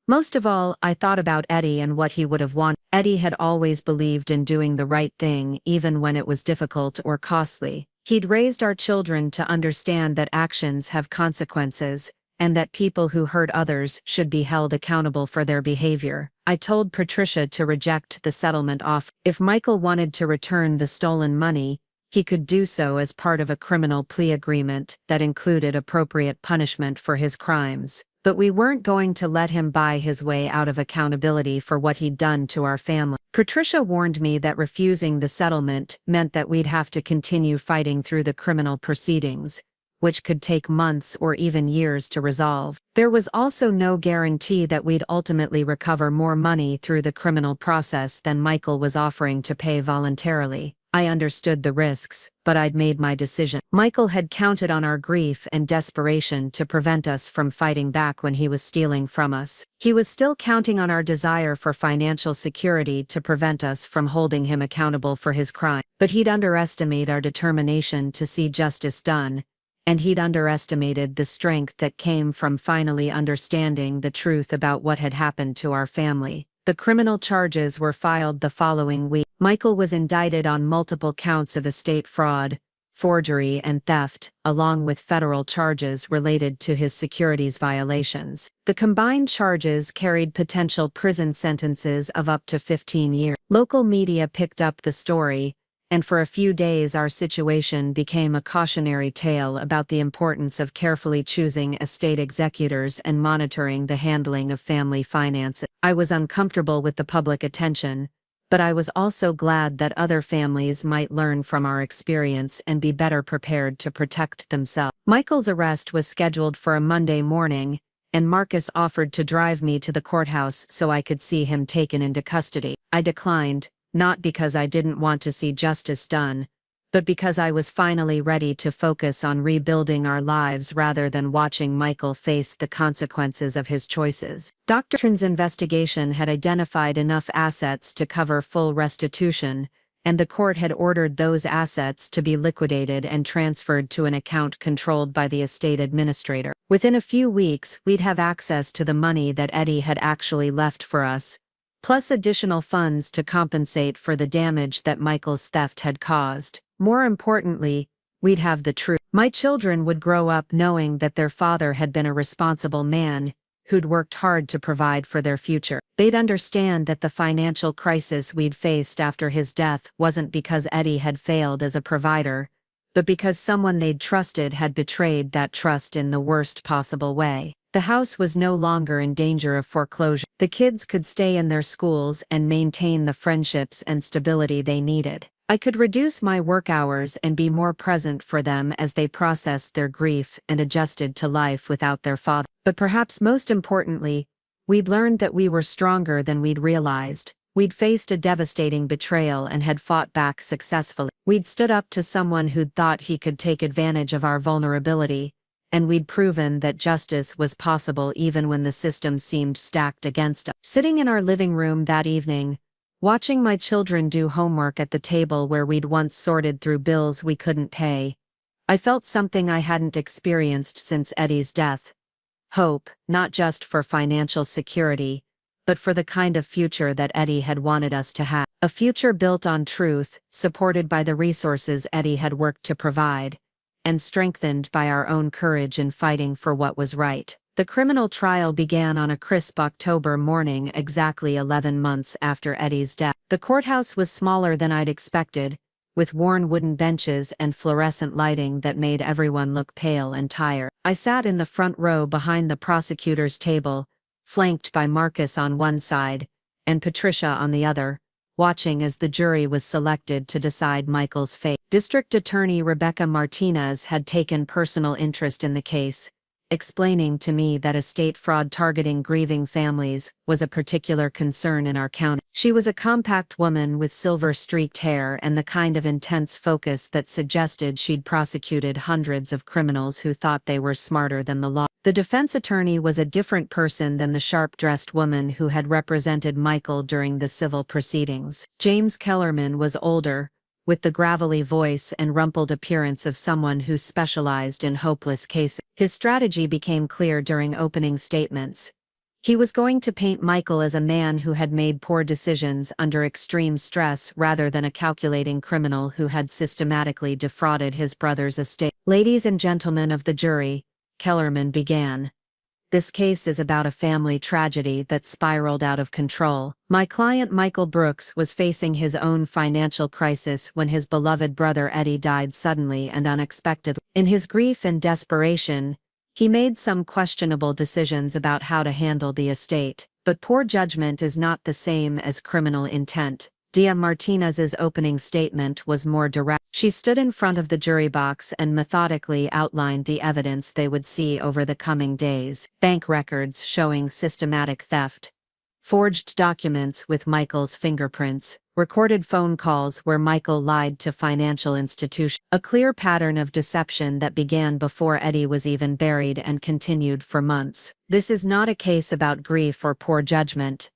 Most of all, I thought about Eddie and what he would have wanted. Eddie had always believed in doing the right thing even when it was difficult or costly. He'd raised our children to understand that actions have consequences, and that people who hurt others should be held accountable for their behavior. I told Patricia to reject the settlement offer. If Michael wanted to return the stolen money, he could do so as part of a criminal plea agreement that included appropriate punishment for his crimes. But we weren't going to let him buy his way out of accountability for what he'd done to our family. Patricia warned me that refusing the settlement meant that we'd have to continue fighting through the criminal proceedings, which could take months or even years to resolve. There was also no guarantee that we'd ultimately recover more money through the criminal process than Michael was offering to pay voluntarily. I understood the risks, but I'd made my decision. Michael had counted on our grief and desperation to prevent us from fighting back when he was stealing from us. He was still counting on our desire for financial security to prevent us from holding him accountable for his crime. But he'd underestimated our determination to see justice done, and he'd underestimated the strength that came from finally understanding the truth about what had happened to our family. The criminal charges were filed the following week. Michael was indicted on multiple counts of estate fraud, forgery, and theft, along with federal charges related to his securities violations. The combined charges carried potential prison sentences of up to 15 years. Local media picked up the story, and for a few days our situation became a cautionary tale about the importance of carefully choosing estate executors and monitoring the handling of family finances. I was uncomfortable with the public attention, but I was also glad that other families might learn from our experience and be better prepared to protect themselves. Michael's arrest was scheduled for a Monday morning, and Marcus offered to drive me to the courthouse so I could see him taken into custody. I declined, not because I didn't want to see justice done, but because I was finally ready to focus on rebuilding our lives rather than watching Michael face the consequences of his choices. Dr. Trin's investigation had identified enough assets to cover full restitution, and the court had ordered those assets to be liquidated and transferred to an account controlled by the estate administrator. Within a few weeks, we'd have access to the money that Eddie had actually left for us, plus additional funds to compensate for the damage that Michael's theft had caused. More importantly, we'd have the truth. My children would grow up knowing that their father had been a responsible man who'd worked hard to provide for their future. They'd understand that the financial crisis we'd faced after his death wasn't because Eddie had failed as a provider, but because someone they'd trusted had betrayed that trust in the worst possible way. The house was no longer in danger of foreclosure. The kids could stay in their schools and maintain the friendships and stability they needed. I could reduce my work hours and be more present for them as they processed their grief and adjusted to life without their father. But perhaps most importantly, we'd learned that we were stronger than we'd realized. We'd faced a devastating betrayal and had fought back successfully. We'd stood up to someone who'd thought he could take advantage of our vulnerability, and we'd proven that justice was possible even when the system seemed stacked against us. Sitting in our living room that evening, watching my children do homework at the table where we'd once sorted through bills we couldn't pay, I felt something I hadn't experienced since Eddie's death. Hope, not just for financial security, but for the kind of future that Eddie had wanted us to have. A future built on truth, supported by the resources Eddie had worked to provide, and strengthened by our own courage in fighting for what was right. The criminal trial began on a crisp October morning exactly 11 months after Eddie's death. The courthouse was smaller than I'd expected, with worn wooden benches and fluorescent lighting that made everyone look pale and tired. I sat in the front row behind the prosecutor's table, flanked by Marcus on one side, and Patricia on the other, watching as the jury was selected to decide Michael's fate. District Attorney Rebecca Martinez had taken personal interest in the case, explaining to me that estate fraud targeting grieving families was a particular concern in our county. She was a compact woman with silver-streaked hair and the kind of intense focus that suggested she'd prosecuted hundreds of criminals who thought they were smarter than the law. The defense attorney was a different person than the sharp-dressed woman who had represented Michael during the civil proceedings. James Kellerman was older, with the gravelly voice and rumpled appearance of someone who specialized in hopeless cases. His strategy became clear during opening statements. He was going to paint Michael as a man who had made poor decisions under extreme stress rather than a calculating criminal who had systematically defrauded his brother's estate. "Ladies and gentlemen of the jury," Kellerman began, This case is about a family tragedy that spiraled out of control. My client Michael Brooks was facing his own financial crisis when his beloved brother Eddie died suddenly and unexpectedly. In his grief and desperation, he made some questionable decisions about how to handle the estate. But poor judgment is not the same as criminal intent. Dia Martinez's opening statement was more direct. She stood in front of the jury box and methodically outlined the evidence they would see over the coming days. Bank records showing systematic theft, forged documents with Michael's fingerprints, recorded phone calls where Michael lied to financial institutions, a clear pattern of deception that began before Eddie was even buried and continued for months. This is not a case about grief or poor judgment,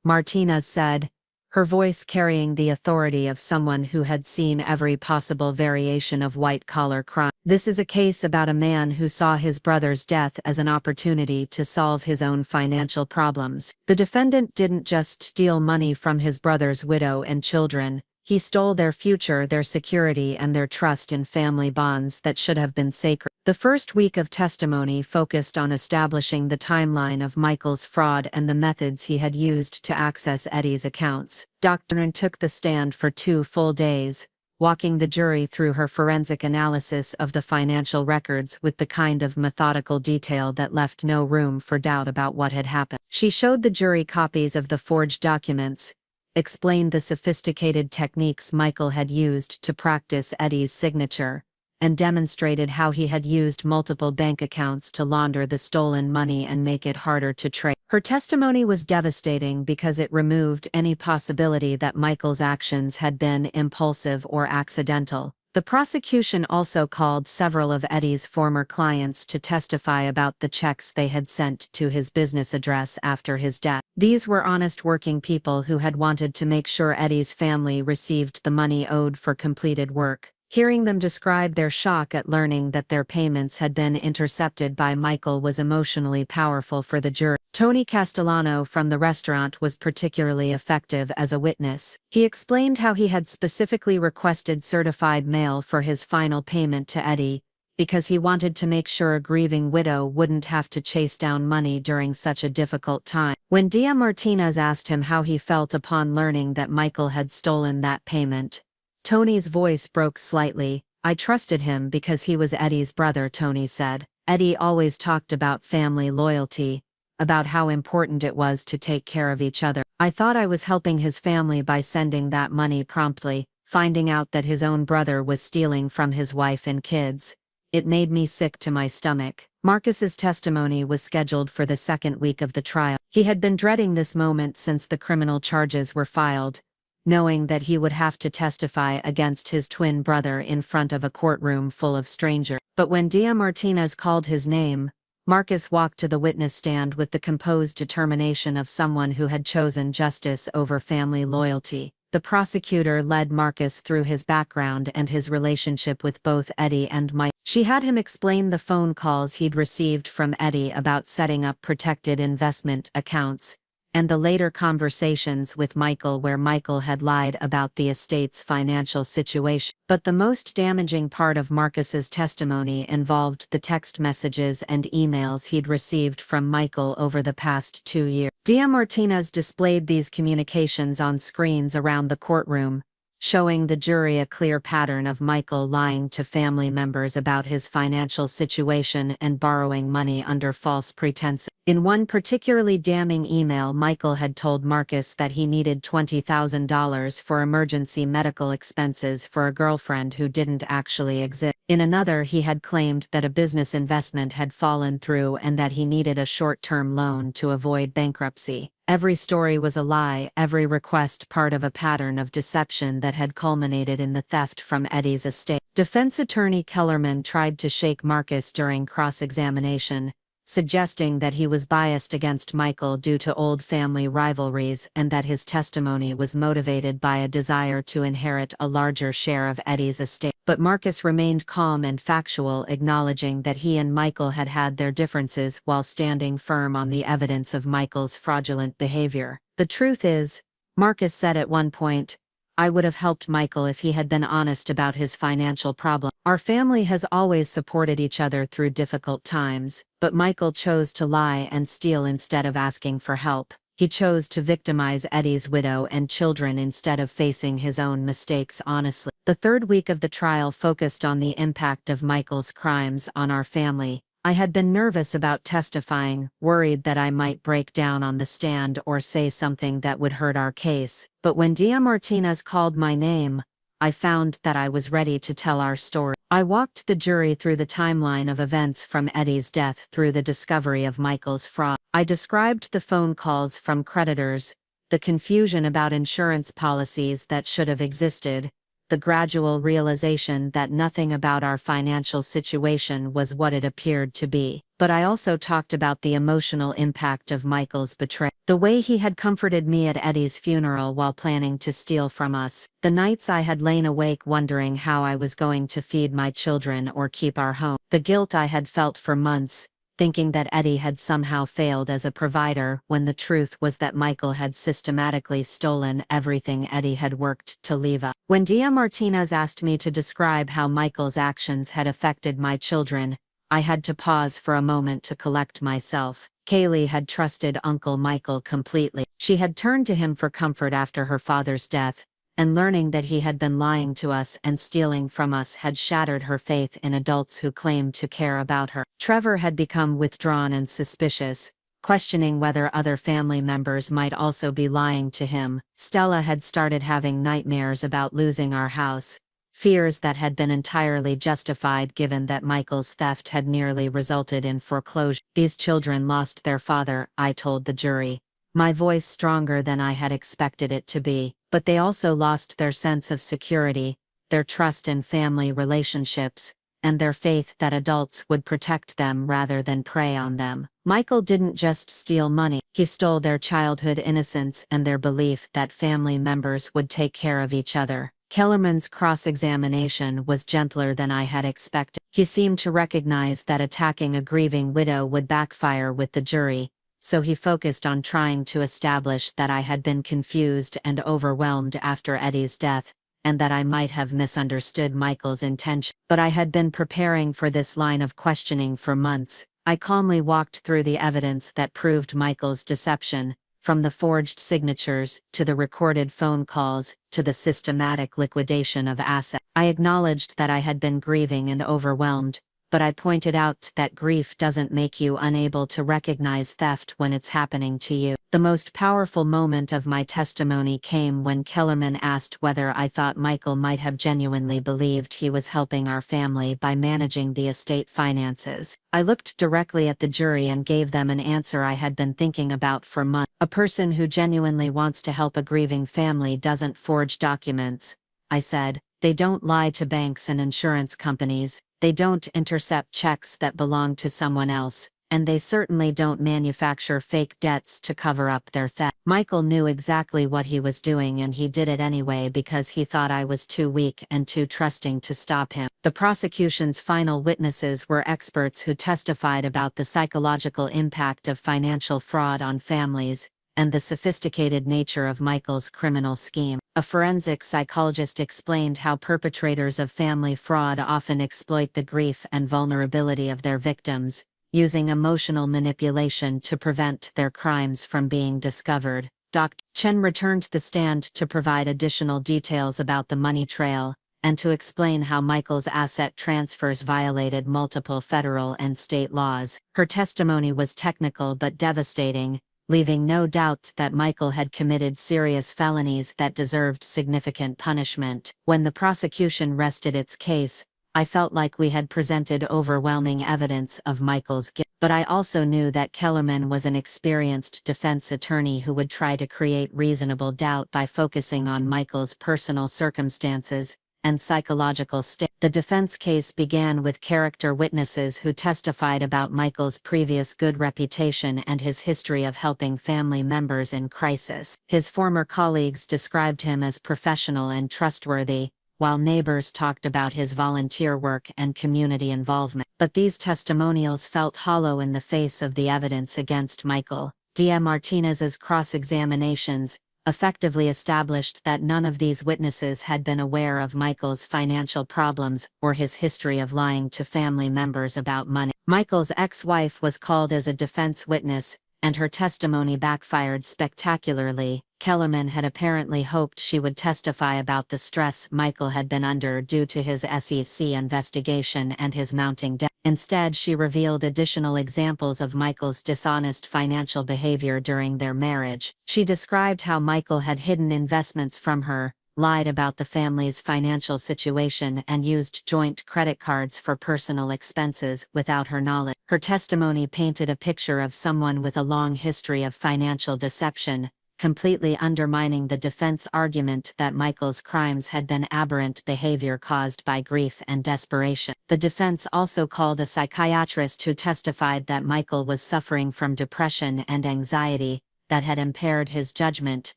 Martinez said, her voice carrying the authority of someone who had seen every possible variation of white-collar crime. This is a case about a man who saw his brother's death as an opportunity to solve his own financial problems. The defendant didn't just steal money from his brother's widow and children, he stole their future, their security, and their trust in family bonds that should have been sacred. The first week of testimony focused on establishing the timeline of Michael's fraud and the methods he had used to access Eddie's accounts. Dr. took the stand for 2 full days, walking the jury through her forensic analysis of the financial records with the kind of methodical detail that left no room for doubt about what had happened. She showed the jury copies of the forged documents, explained the sophisticated techniques Michael had used to practice Eddie's signature, and demonstrated how he had used multiple bank accounts to launder the stolen money and make it harder to trace. Her testimony was devastating because it removed any possibility that Michael's actions had been impulsive or accidental. The prosecution also called several of Eddie's former clients to testify about the checks they had sent to his business address after his death. These were honest working people who had wanted to make sure Eddie's family received the money owed for completed work. Hearing them describe their shock at learning that their payments had been intercepted by Michael was emotionally powerful for the jury. Tony Castellano from the restaurant was particularly effective as a witness. He explained how he had specifically requested certified mail for his final payment to Eddie, because he wanted to make sure a grieving widow wouldn't have to chase down money during such a difficult time. When Dia Martinez asked him how he felt upon learning that Michael had stolen that payment, Tony's voice broke slightly. I trusted him because he was Eddie's brother, Tony said. Eddie always talked about family loyalty, about how important it was to take care of each other. I thought I was helping his family by sending that money promptly. Finding out that his own brother was stealing from his wife and kids, it made me sick to my stomach. Marcus's testimony was scheduled for the second week of the trial. He had been dreading this moment since the criminal charges were filed, knowing that he would have to testify against his twin brother in front of a courtroom full of strangers. But when Dia Martinez called his name, Marcus walked to the witness stand with the composed determination of someone who had chosen justice over family loyalty. The prosecutor led Marcus through his background and his relationship with both Eddie and Mike. She had him explain the phone calls he'd received from Eddie about setting up protected investment accounts, and the later conversations with Michael where Michael had lied about the estate's financial situation. But the most damaging part of Marcus's testimony involved the text messages and emails he'd received from Michael over the past 2 years. Dia Martinez displayed these communications on screens around the courtroom, showing the jury a clear pattern of Michael lying to family members about his financial situation and borrowing money under false pretenses. In one particularly damning email, Michael had told Marcus that he needed $20,000 for emergency medical expenses for a girlfriend who didn't actually exist. In another, he had claimed that a business investment had fallen through and that he needed a short-term loan to avoid bankruptcy. Every story was a lie, every request part of a pattern of deception that had culminated in the theft from Eddie's estate. Defense attorney Kellerman tried to shake Marcus during cross-examination, suggesting that he was biased against Michael due to old family rivalries and that his testimony was motivated by a desire to inherit a larger share of Eddie's estate. But Marcus remained calm and factual, acknowledging that he and Michael had had their differences while standing firm on the evidence of Michael's fraudulent behavior. The truth is, Marcus said at one point, I would have helped Michael if he had been honest about his financial problem. Our family has always supported each other through difficult times, but Michael chose to lie and steal instead of asking for help. He chose to victimize Eddie's widow and children instead of facing his own mistakes honestly. The third week of the trial focused on the impact of Michael's crimes on our family. I had been nervous about testifying, worried that I might break down on the stand or say something that would hurt our case. But when Dia Martinez called my name, I found that I was ready to tell our story. I walked the jury through the timeline of events from Eddie's death through the discovery of Michael's fraud. I described the phone calls from creditors, the confusion about insurance policies that should have existed, the gradual realization that nothing about our financial situation was what it appeared to be. But I also talked about the emotional impact of Michael's betrayal. The way he had comforted me at Eddie's funeral while planning to steal from us. The nights I had lain awake wondering how I was going to feed my children or keep our home. The guilt I had felt for months, thinking that Eddie had somehow failed as a provider when the truth was that Michael had systematically stolen everything Eddie had worked to leave us. When Dia Martinez asked me to describe how Michael's actions had affected my children, I had to pause for a moment to collect myself. Kaylee had trusted Uncle Michael completely. She had turned to him for comfort after her father's death, and learning that he had been lying to us and stealing from us had shattered her faith in adults who claimed to care about her. Trevor had become withdrawn and suspicious, questioning whether other family members might also be lying to him. Stella had started having nightmares about losing our house, fears that had been entirely justified given that Michael's theft had nearly resulted in foreclosure. These children lost their father, I told the jury, my voice stronger than I had expected it to be. But they also lost their sense of security, their trust in family relationships, and their faith that adults would protect them rather than prey on them. Michael didn't just steal money, he stole their childhood innocence and their belief that family members would take care of each other. Kellerman's cross-examination was gentler than I had expected. He seemed to recognize that attacking a grieving widow would backfire with the jury, so he focused on trying to establish that I had been confused and overwhelmed after Eddie's death, and that I might have misunderstood Michael's intention. But I had been preparing for this line of questioning for months. I calmly walked through the evidence that proved Michael's deception, from the forged signatures, to the recorded phone calls, to the systematic liquidation of assets. I acknowledged that I had been grieving and overwhelmed, but I pointed out that grief doesn't make you unable to recognize theft when it's happening to you. The most powerful moment of my testimony came when Kellerman asked whether I thought Michael might have genuinely believed he was helping our family by managing the estate finances. I looked directly at the jury and gave them an answer I had been thinking about for months. A person who genuinely wants to help a grieving family doesn't forge documents, I said. They don't lie to banks and insurance companies. They don't intercept checks that belong to someone else, and they certainly don't manufacture fake debts to cover up their theft. Michael knew exactly what he was doing, and he did it anyway because he thought I was too weak and too trusting to stop him. The prosecution's final witnesses were experts who testified about the psychological impact of financial fraud on families, and the sophisticated nature of Michael's criminal scheme. A forensic psychologist explained how perpetrators of family fraud often exploit the grief and vulnerability of their victims, using emotional manipulation to prevent their crimes from being discovered. Dr. Chen returned to the stand to provide additional details about the money trail, and to explain how Michael's asset transfers violated multiple federal and state laws. Her testimony was technical but devastating, leaving no doubt that Michael had committed serious felonies that deserved significant punishment. When the prosecution rested its case, I felt like we had presented overwhelming evidence of Michael's guilt. But I also knew that Kellerman was an experienced defense attorney who would try to create reasonable doubt by focusing on Michael's personal circumstances and psychological state. The defense case began with character witnesses who testified about Michael's previous good reputation and his history of helping family members in crisis. His former colleagues described him as professional and trustworthy, while neighbors talked about his volunteer work and community involvement. But these testimonials felt hollow in the face of the evidence against Michael. Dia Martinez's cross-examinations, effectively established that none of these witnesses had been aware of Michael's financial problems or his history of lying to family members about money. Michael's ex-wife was called as a defense witness, and her testimony backfired spectacularly. Kellerman had apparently hoped she would testify about the stress Michael had been under due to his SEC investigation and his mounting debt. Instead, she revealed additional examples of Michael's dishonest financial behavior during their marriage. She described how Michael had hidden investments from her, lied about the family's financial situation, and used joint credit cards for personal expenses without her knowledge. Her testimony painted a picture of someone with a long history of financial deception, completely undermining the defense argument that Michael's crimes had been aberrant behavior caused by grief and desperation. The defense also called a psychiatrist who testified that Michael was suffering from depression and anxiety that had impaired his judgment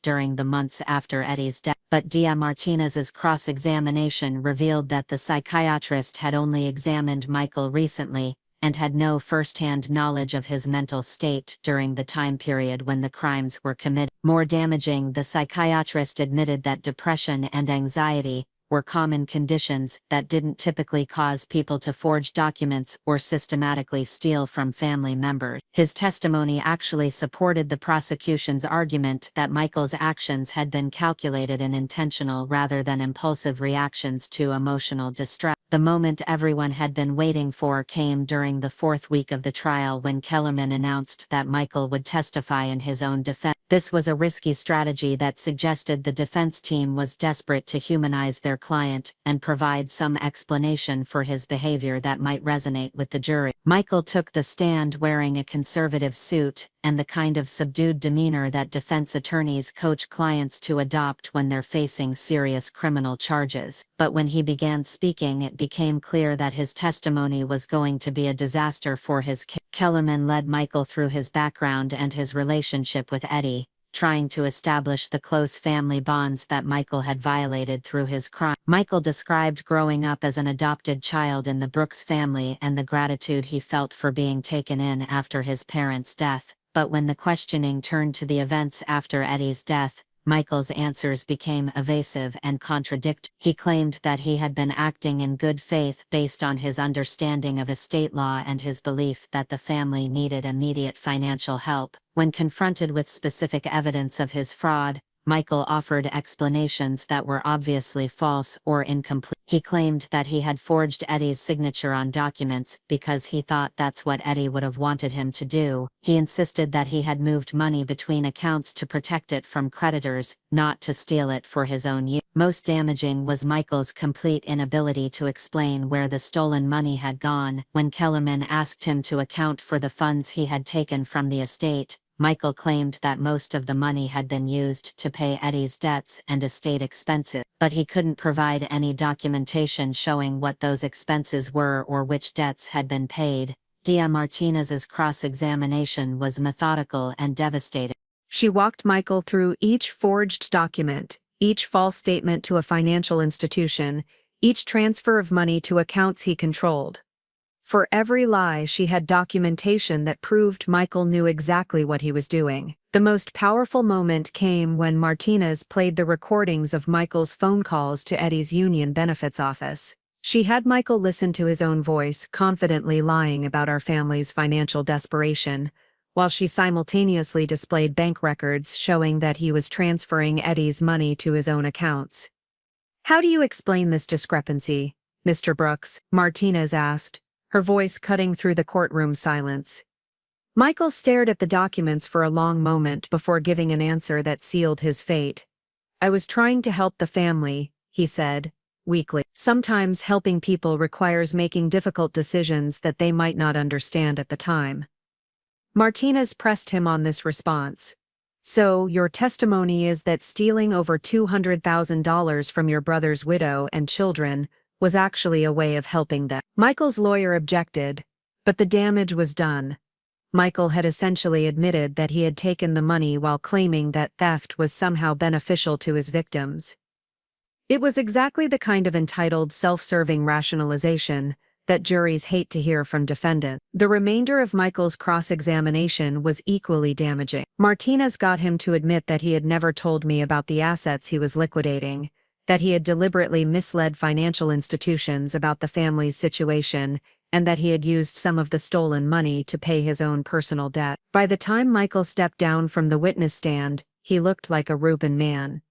during the months after Eddie's death. But Dia Martinez's cross-examination revealed that the psychiatrist had only examined Michael recently, and had no first-hand knowledge of his mental state during the time period when the crimes were committed. More damaging, the psychiatrist admitted that depression and anxiety were common conditions that didn't typically cause people to forge documents or systematically steal from family members. His testimony actually supported the prosecution's argument that Michael's actions had been calculated and intentional rather than impulsive reactions to emotional distress. The moment everyone had been waiting for came during the fourth week of the trial when Kellerman announced that Michael would testify in his own defense. This was a risky strategy that suggested the defense team was desperate to humanize their client and provide some explanation for his behavior that might resonate with the jury. Michael took the stand wearing a conservative suit and the kind of subdued demeanor that defense attorneys coach clients to adopt when they're facing serious criminal charges. But when he began speaking, it became clear that his testimony was going to be a disaster for his case. Kellerman led Michael through his background and his relationship with Eddie, trying to establish the close family bonds that Michael had violated through his crime. Michael described growing up as an adopted child in the Brooks family and the gratitude he felt for being taken in after his parents' death. But when the questioning turned to the events after Eddie's death, Michael's answers became evasive and contradictory. He claimed that he had been acting in good faith based on his understanding of estate law and his belief that the family needed immediate financial help. When confronted with specific evidence of his fraud, Michael offered explanations that were obviously false or incomplete. He claimed that he had forged Eddie's signature on documents because he thought that's what Eddie would have wanted him to do. He insisted that he had moved money between accounts to protect it from creditors, not to steal it for his own use. Most damaging was Michael's complete inability to explain where the stolen money had gone. When Kellerman asked him to account for the funds he had taken from the estate, Michael claimed that most of the money had been used to pay Eddie's debts and estate expenses, but he couldn't provide any documentation showing what those expenses were or which debts had been paid. Dia Martinez's cross-examination was methodical and devastating. She walked Michael through each forged document, each false statement to a financial institution, each transfer of money to accounts he controlled. For every lie, she had documentation that proved Michael knew exactly what he was doing. The most powerful moment came when Martinez played the recordings of Michael's phone calls to Eddie's union benefits office. She had Michael listen to his own voice, confidently lying about our family's financial desperation, while she simultaneously displayed bank records showing that he was transferring Eddie's money to his own accounts. "How do you explain this discrepancy, Mr. Brooks?" Martinez asked, her voice cutting through the courtroom silence. Michael stared at the documents for a long moment before giving an answer that sealed his fate. "I was trying to help the family," he said, weakly. "Sometimes helping people requires making difficult decisions that they might not understand at the time." Martinez pressed him on this response. "So, your testimony is that stealing over $200,000 from your brother's widow and children was actually a way of helping them." Michael's lawyer objected, but the damage was done. Michael had essentially admitted that he had taken the money while claiming that theft was somehow beneficial to his victims. It was exactly the kind of entitled, self-serving rationalization that juries hate to hear from defendants. The remainder of Michael's cross-examination was equally damaging. Martinez got him to admit that he had never told me about the assets he was liquidating, that he had deliberately misled financial institutions about the family's situation, and that he had used some of the stolen money to pay his own personal debt. By the time Michael stepped down from the witness stand, he looked like a Reuben man.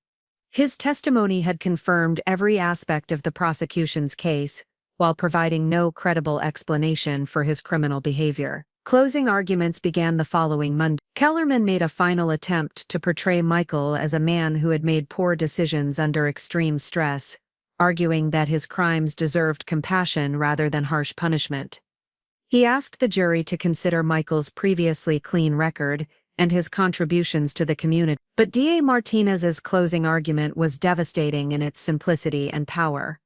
His testimony had confirmed every aspect of the prosecution's case, while providing no credible explanation for his criminal behavior. Closing arguments began the following Monday. Kellerman made a final attempt to portray Michael as a man who had made poor decisions under extreme stress, arguing that his crimes deserved compassion rather than harsh punishment. He asked the jury to consider Michael's previously clean record and his contributions to the community. But DA Martinez's closing argument was devastating in its simplicity and power.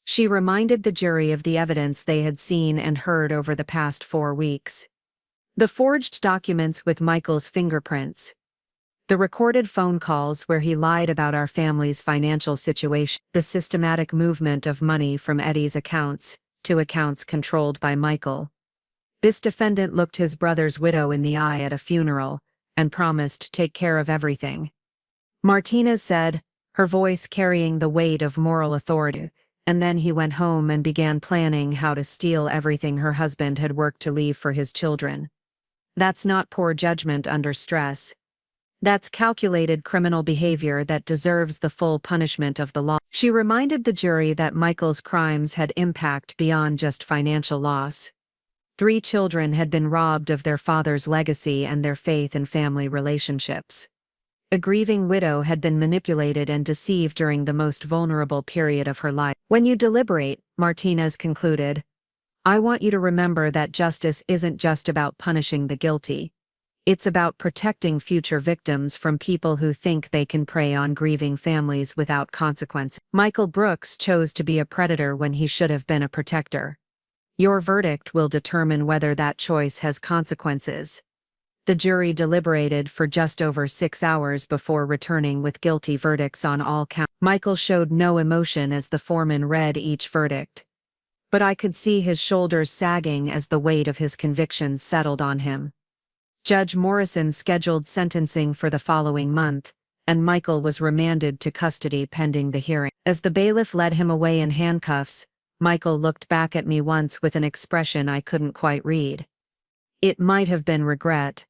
She reminded the jury of the evidence they had seen and heard over the past 4 weeks. The forged documents with Michael's fingerprints. The recorded phone calls where he lied about our family's financial situation. The systematic movement of money from Eddie's accounts to accounts controlled by Michael. This defendant looked his brother's widow in the eye at a funeral and promised to take care of everything. Martinez said, her voice carrying the weight of moral authority, and then he went home and began planning how to steal everything her husband had worked to leave for his children. That's not poor judgment under stress. That's calculated criminal behavior that deserves the full punishment of the law. She reminded the jury that Michael's crimes had impact beyond just financial loss. 3 children had been robbed of their father's legacy and their faith in family relationships. A grieving widow had been manipulated and deceived during the most vulnerable period of her life. When you deliberate, Martinez concluded, I want you to remember that justice isn't just about punishing the guilty. It's about protecting future victims from people who think they can prey on grieving families without consequence. Michael Brooks chose to be a predator when he should have been a protector. Your verdict will determine whether that choice has consequences. The jury deliberated for just over 6 hours before returning with guilty verdicts on all counts. Michael showed no emotion as the foreman read each verdict. But I could see his shoulders sagging as the weight of his convictions settled on him. Judge Morrison scheduled sentencing for the following month, and Michael was remanded to custody pending the hearing. As the bailiff led him away in handcuffs, Michael looked back at me once with an expression I couldn't quite read. It might have been regret,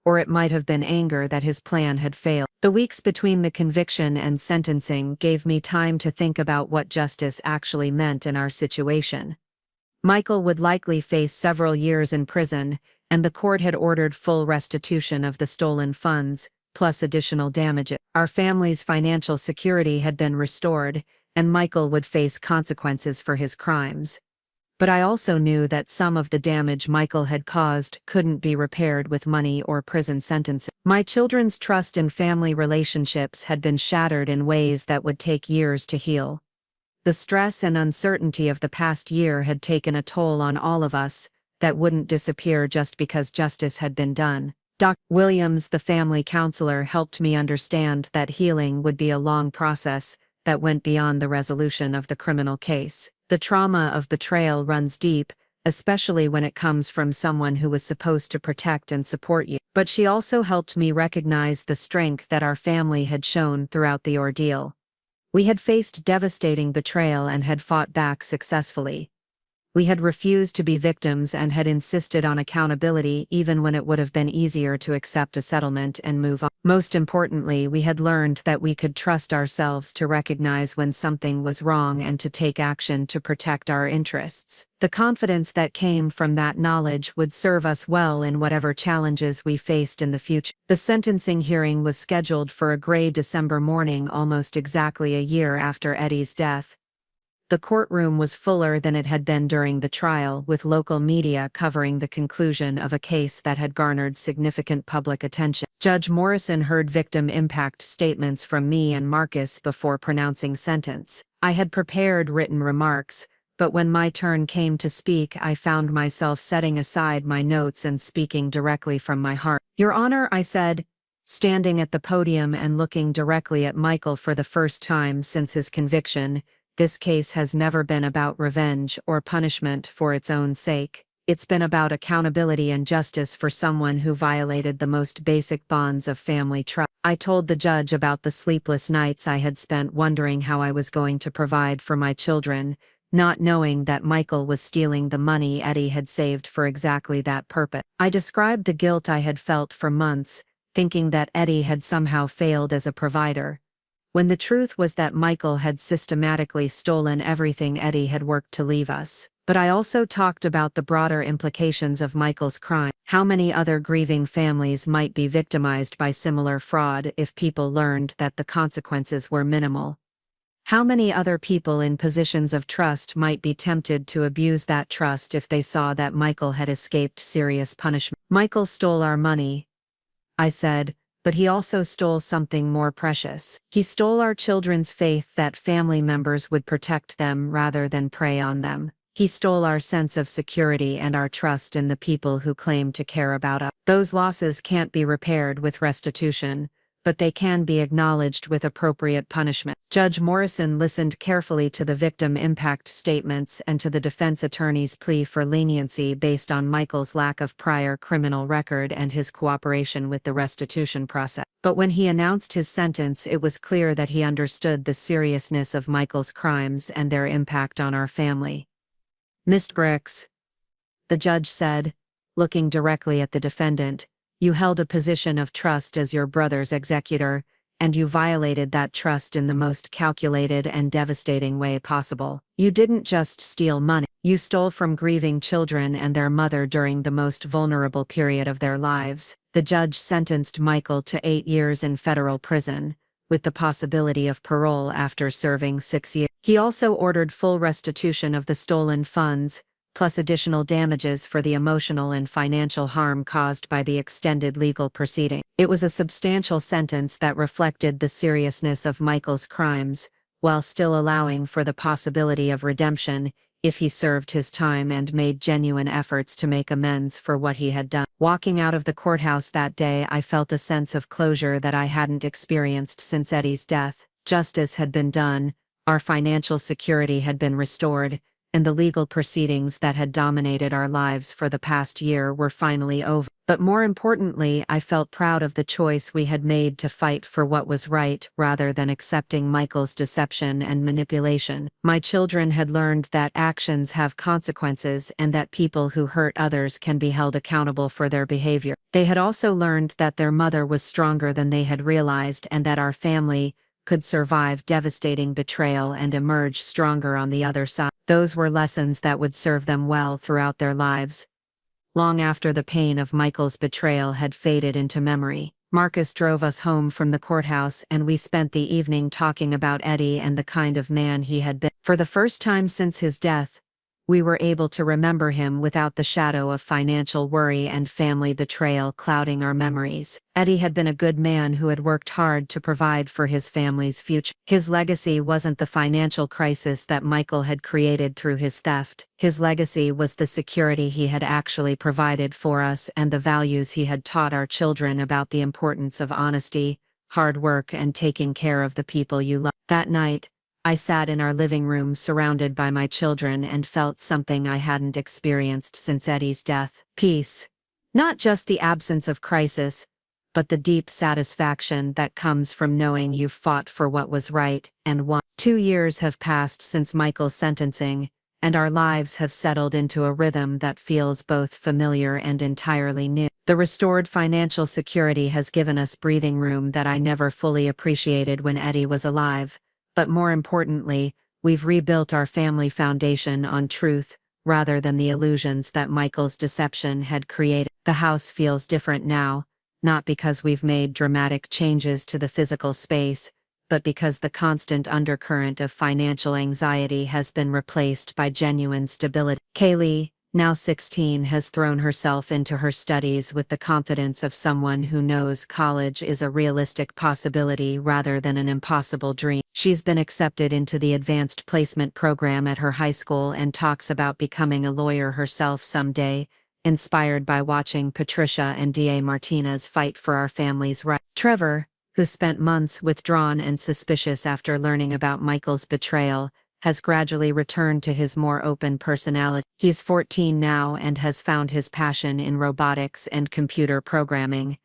or it might have been anger that his plan had failed. The weeks between the conviction and sentencing gave me time to think about what justice actually meant in our situation. Michael would likely face several years in prison, and the court had ordered full restitution of the stolen funds, plus additional damages. Our family's financial security had been restored, and Michael would face consequences for his crimes. But I also knew that some of the damage Michael had caused couldn't be repaired with money or prison sentences. My children's trust in family relationships had been shattered in ways that would take years to heal. The stress and uncertainty of the past year had taken a toll on all of us that wouldn't disappear just because justice had been done. Dr. Williams, the family counselor, helped me understand that healing would be a long process that went beyond the resolution of the criminal case. The trauma of betrayal runs deep, especially when it comes from someone who was supposed to protect and support you. But she also helped me recognize the strength that our family had shown throughout the ordeal. We had faced devastating betrayal and had fought back successfully. We had refused to be victims and had insisted on accountability even when it would have been easier to accept a settlement and move on. Most importantly, we had learned that we could trust ourselves to recognize when something was wrong and to take action to protect our interests. The confidence that came from that knowledge would serve us well in whatever challenges we faced in the future. The sentencing hearing was scheduled for a gray December morning almost exactly a year after Eddie's death. The courtroom was fuller than it had been during the trial, with local media covering the conclusion of a case that had garnered significant public attention. Judge Morrison heard victim impact statements from me and Marcus before pronouncing sentence. I had prepared written remarks, but when my turn came to speak, I found myself setting aside my notes and speaking directly from my heart. Your Honor, I said, standing at the podium and looking directly at Michael for the first time since his conviction, This case has never been about revenge or punishment for its own sake. It's been about accountability and justice for someone who violated the most basic bonds of family trust. I told the judge about the sleepless nights I had spent wondering how I was going to provide for my children, not knowing that Michael was stealing the money Eddie had saved for exactly that purpose. I described the guilt I had felt for months, thinking that Eddie had somehow failed as a provider, when the truth was that Michael had systematically stolen everything Eddie had worked to leave us. But I also talked about the broader implications of Michael's crime. How many other grieving families might be victimized by similar fraud if people learned that the consequences were minimal? How many other people in positions of trust might be tempted to abuse that trust if they saw that Michael had escaped serious punishment? Michael stole our money, I said, but he also stole something more precious. He stole our children's faith that family members would protect them rather than prey on them. He stole our sense of security and our trust in the people who claim to care about us. Those losses can't be repaired with restitution, but they can be acknowledged with appropriate punishment. Judge Morrison listened carefully to the victim impact statements and to the defense attorney's plea for leniency based on Michael's lack of prior criminal record and his cooperation with the restitution process. But when he announced his sentence, it was clear that he understood the seriousness of Michael's crimes and their impact on our family. "Mr. Brooks," the judge said, looking directly at the defendant, "you held a position of trust as your brother's executor, and you violated that trust in the most calculated and devastating way possible. You didn't just steal money, you stole from grieving children and their mother during the most vulnerable period of their lives." The judge sentenced Michael to 8 years in federal prison, with the possibility of parole after serving 6 years. He also ordered full restitution of the stolen funds, plus additional damages for the emotional and financial harm caused by the extended legal proceeding. It was a substantial sentence that reflected the seriousness of Michael's crimes, while still allowing for the possibility of redemption if he served his time and made genuine efforts to make amends for what he had done. Walking out of the courthouse that day, I felt a sense of closure that I hadn't experienced since Eddie's death. Justice had been done, our financial security had been restored, and the legal proceedings that had dominated our lives for the past year were finally over. But more importantly, I felt proud of the choice we had made to fight for what was right rather than accepting Michael's deception and manipulation. My children had learned that actions have consequences and that people who hurt others can be held accountable for their behavior. They had also learned that their mother was stronger than they had realized and that our family could survive devastating betrayal and emerge stronger on the other side. Those were lessons that would serve them well throughout their lives. Long after the pain of Michael's betrayal had faded into memory, Marcus drove us home from the courthouse and we spent the evening talking about Eddie and the kind of man he had been. For the first time since his death, we were able to remember him without the shadow of financial worry and family betrayal clouding our memories. Eddie had been a good man who had worked hard to provide for his family's future. His legacy wasn't the financial crisis that Michael had created through his theft. His legacy was the security he had actually provided for us and the values he had taught our children about the importance of honesty, hard work, and taking care of the people you love. That night, I sat in our living room surrounded by my children and felt something I hadn't experienced since Eddie's death. Peace. Not just the absence of crisis, but the deep satisfaction that comes from knowing you've fought for what was right and won. 2 years have passed since Michael's sentencing, and our lives have settled into a rhythm that feels both familiar and entirely new. The restored financial security has given us breathing room that I never fully appreciated when Eddie was alive. But more importantly, we've rebuilt our family foundation on truth, rather than the illusions that Michael's deception had created. The house feels different now, not because we've made dramatic changes to the physical space, but because the constant undercurrent of financial anxiety has been replaced by genuine stability. Kaylee, now 16, has thrown herself into her studies with the confidence of someone who knows college is a realistic possibility rather than an impossible dream. She's been accepted into the advanced placement program at her high school and talks about becoming a lawyer herself someday, inspired by watching Patricia and D.A. Martinez fight for our family's rights. Trevor, who spent months withdrawn and suspicious after learning about Michael's betrayal, has gradually returned to his more open personality. He's 14 now and has found his passion in robotics and computer programming,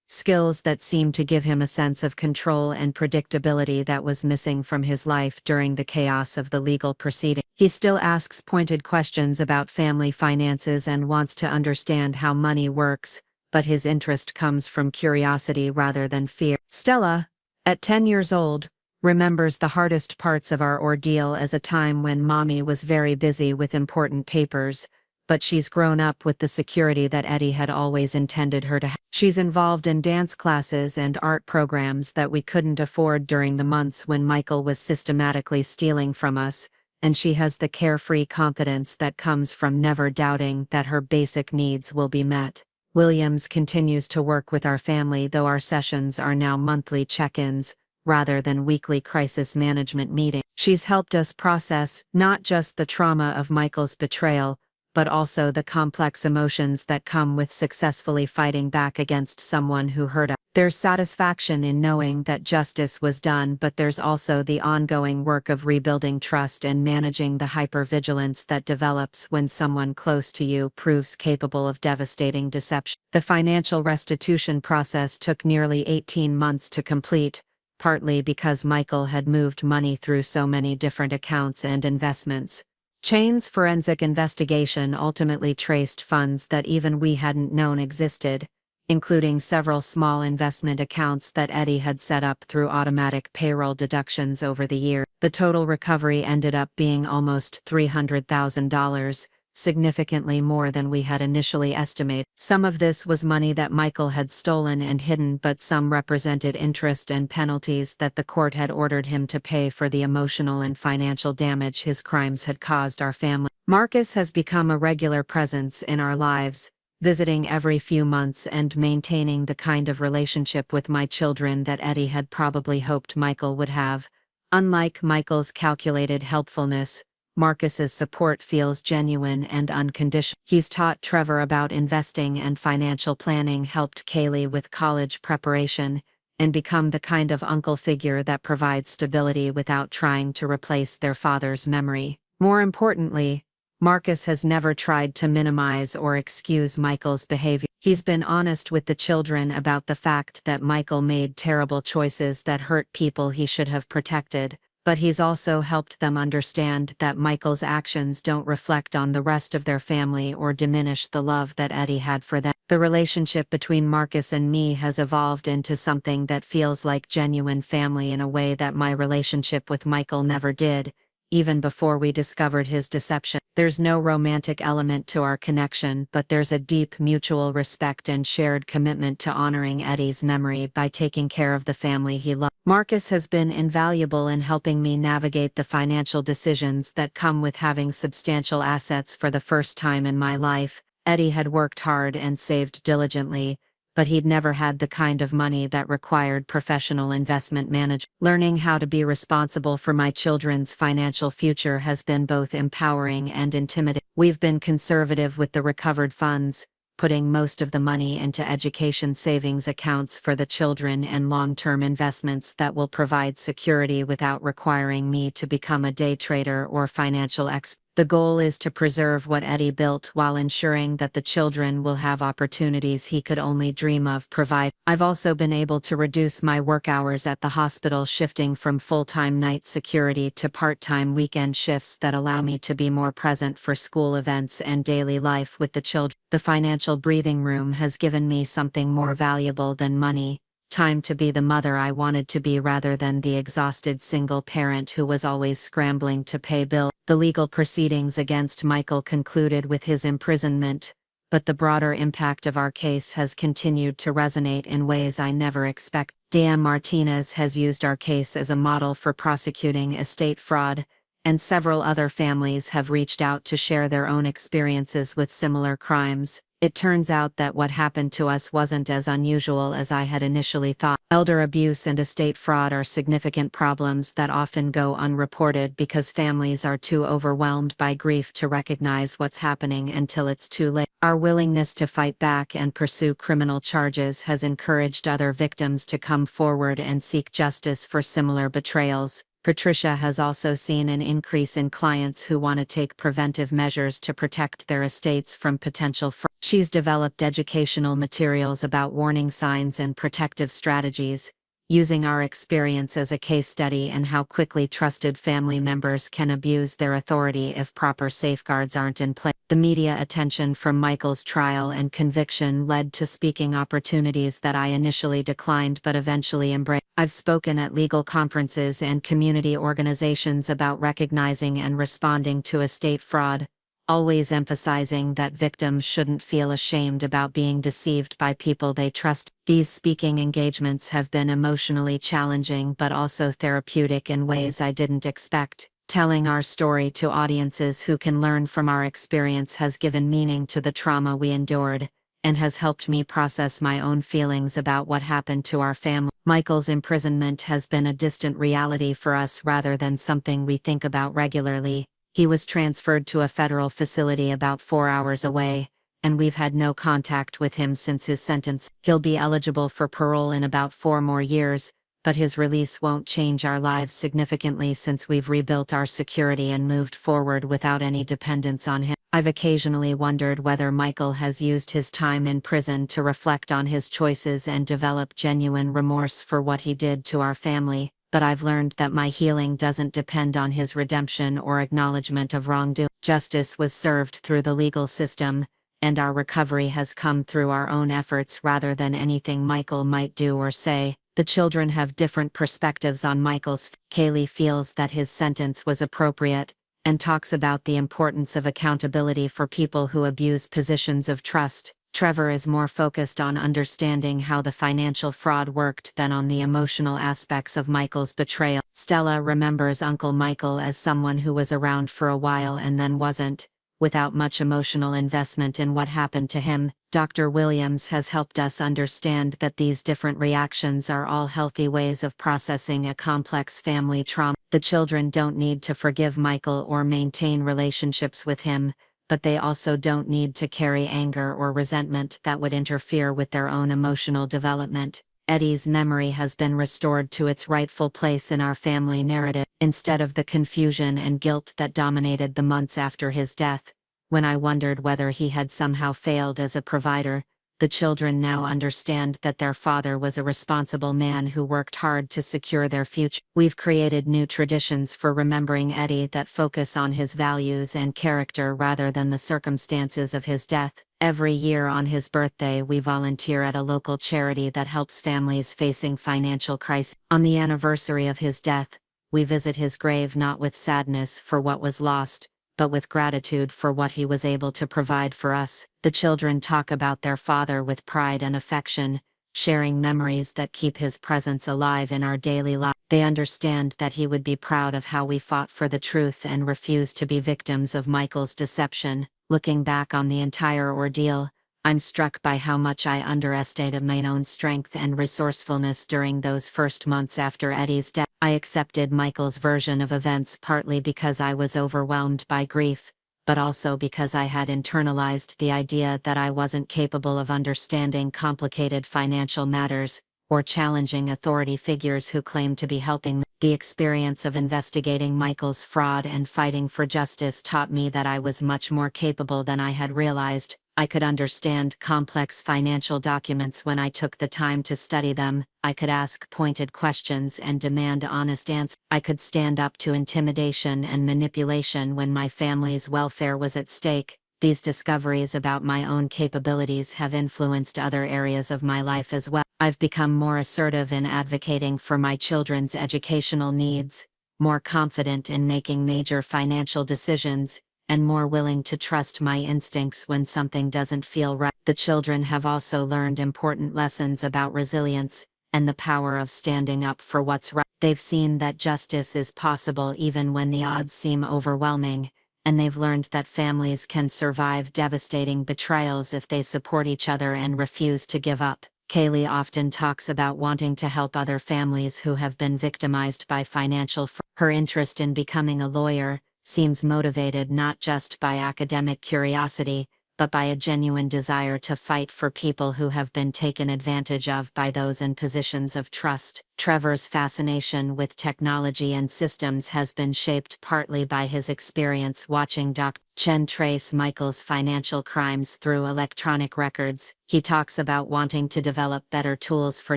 skills that seem to give him a sense of control and predictability that was missing from his life during the chaos of the legal proceeding. He still asks pointed questions about family finances and wants to understand how money works, but his interest comes from curiosity rather than fear. Stella, at 10 years old, remembers the hardest parts of our ordeal as a time when Mommy was very busy with important papers, but she's grown up with the security that Eddie had always intended her to have. She's involved in dance classes and art programs that we couldn't afford during the months when Michael was systematically stealing from us, and she has the carefree confidence that comes from never doubting that her basic needs will be met. Williams continues to work with our family, though our sessions are now monthly check-ins, rather than weekly crisis management meetings. She's helped us process not just the trauma of Michael's betrayal, but also the complex emotions that come with successfully fighting back against someone who hurt us. There's satisfaction in knowing that justice was done, but there's also the ongoing work of rebuilding trust and managing the hypervigilance that develops when someone close to you proves capable of devastating deception. The financial restitution process took nearly 18 months to complete, partly because Michael had moved money through so many different accounts and investments. Chain's forensic investigation ultimately traced funds that even we hadn't known existed, including several small investment accounts that Eddie had set up through automatic payroll deductions over the year. The total recovery ended up being almost $300,000, significantly more than we had initially estimated. Some of this was money that Michael had stolen and hidden, but some represented interest and penalties that the court had ordered him to pay for the emotional and financial damage his crimes had caused our family. Marcus has become a regular presence in our lives, visiting every few months and maintaining the kind of relationship with my children that Eddie had probably hoped Michael would have. Unlike Michael's calculated helpfulness, Marcus's support feels genuine and unconditional. He's taught Trevor about investing and financial planning, helped Kaylee with college preparation, and become the kind of uncle figure that provides stability without trying to replace their father's memory. More importantly, Marcus has never tried to minimize or excuse Michael's behavior. He's been honest with the children about the fact that Michael made terrible choices that hurt people he should have protected, but he's also helped them understand that Michael's actions don't reflect on the rest of their family or diminish the love that Eddie had for them. The relationship between Marcus and me has evolved into something that feels like genuine family in a way that my relationship with Michael never did, even before we discovered his deception. There's no romantic element to our connection, but there's a deep mutual respect and shared commitment to honoring Eddie's memory by taking care of the family he loved. Marcus has been invaluable in helping me navigate the financial decisions that come with having substantial assets for the first time in my life. Eddie had worked hard and saved diligently, but he'd never had the kind of money that required professional investment management. Learning how to be responsible for my children's financial future has been both empowering and intimidating. We've been conservative with the recovered funds, putting most of the money into education savings accounts for the children and long-term investments that will provide security without requiring me to become a day trader or financial expert. The goal is to preserve what Eddie built while ensuring that the children will have opportunities he could only dream of provide. I've also been able to reduce my work hours at the hospital, shifting from full-time night security to part-time weekend shifts that allow me to be more present for school events and daily life with the children. The financial breathing room has given me something more valuable than money: time to be the mother I wanted to be rather than the exhausted single parent who was always scrambling to pay bills. The legal proceedings against Michael concluded with his imprisonment, but the broader impact of our case has continued to resonate in ways I never expected. Dan Martinez has used our case as a model for prosecuting estate fraud, and several other families have reached out to share their own experiences with similar crimes. It turns out that what happened to us wasn't as unusual as I had initially thought. Elder abuse and estate fraud are significant problems that often go unreported because families are too overwhelmed by grief to recognize what's happening until it's too late. Our willingness to fight back and pursue criminal charges has encouraged other victims to come forward and seek justice for similar betrayals. Patricia has also seen an increase in clients who want to take preventive measures to protect their estates from potential fraud. She's developed educational materials about warning signs and protective strategies, using our experience as a case study and how quickly trusted family members can abuse their authority if proper safeguards aren't in place. The media attention from Michael's trial and conviction led to speaking opportunities that I initially declined but eventually embraced. I've spoken at legal conferences and community organizations about recognizing and responding to estate fraud, always emphasizing that victims shouldn't feel ashamed about being deceived by people they trust. These speaking engagements have been emotionally challenging but also therapeutic in ways I didn't expect. Telling our story to audiences who can learn from our experience has given meaning to the trauma we endured, and has helped me process my own feelings about what happened to our family. Michael's imprisonment has been a distant reality for us rather than something we think about regularly. He was transferred to a federal facility about 4 hours away, and we've had no contact with him since his sentence. He'll be eligible for parole in about 4 more years, but his release won't change our lives significantly since we've rebuilt our security and moved forward without any dependence on him. I've occasionally wondered whether Michael has used his time in prison to reflect on his choices and develop genuine remorse for what he did to our family, but I've learned that my healing doesn't depend on his redemption or acknowledgement of wrongdoing. Justice was served through the legal system, and our recovery has come through our own efforts rather than anything Michael might do or say. The children have different perspectives on Michael's. Kaylee feels that his sentence was appropriate, and talks about the importance of accountability for people who abuse positions of trust. Trevor is more focused on understanding how the financial fraud worked than on the emotional aspects of Michael's betrayal. Stella remembers Uncle Michael as someone who was around for a while and then wasn't, without much emotional investment in what happened to him. Dr. Williams has helped us understand that these different reactions are all healthy ways of processing a complex family trauma. The children don't need to forgive Michael or maintain relationships with him, but they also don't need to carry anger or resentment that would interfere with their own emotional development. Eddie's memory has been restored to its rightful place in our family narrative, instead of the confusion and guilt that dominated the months after his death, when I wondered whether he had somehow failed as a provider. The children now understand that their father was a responsible man who worked hard to secure their future. We've created new traditions for remembering Eddie that focus on his values and character rather than the circumstances of his death. Every year on his birthday, we volunteer at a local charity that helps families facing financial crisis. On the anniversary of his death, we visit his grave not with sadness for what was lost, but with gratitude for what he was able to provide for us. The children talk about their father with pride and affection, sharing memories that keep his presence alive in our daily life. They understand that he would be proud of how we fought for the truth and refused to be victims of Michael's deception. Looking back on the entire ordeal, I'm struck by how much I underestimated my own strength and resourcefulness during those first months after Eddie's death. I accepted Michael's version of events partly because I was overwhelmed by grief, but also because I had internalized the idea that I wasn't capable of understanding complicated financial matters, or challenging authority figures who claimed to be helping me. The experience of investigating Michael's fraud and fighting for justice taught me that I was much more capable than I had realized. I could understand complex financial documents when I took the time to study them. I could ask pointed questions and demand honest answers. I could stand up to intimidation and manipulation when my family's welfare was at stake. These discoveries about my own capabilities have influenced other areas of my life as well. I've become more assertive in advocating for my children's educational needs, more confident in making major financial decisions, and more willing to trust my instincts when something doesn't feel right. The children have also learned important lessons about resilience and the power of standing up for what's right. They've seen that justice is possible even when the odds seem overwhelming, and they've learned that families can survive devastating betrayals if they support each other and refuse to give up. Kaylee often talks about wanting to help other families who have been victimized by financial fraud. Her interest in becoming a lawyer seems motivated not just by academic curiosity, but by a genuine desire to fight for people who have been taken advantage of by those in positions of trust. Trevor's fascination with technology and systems has been shaped partly by his experience watching Dr. Chen trace Michael's financial crimes through electronic records. He talks about wanting to develop better tools for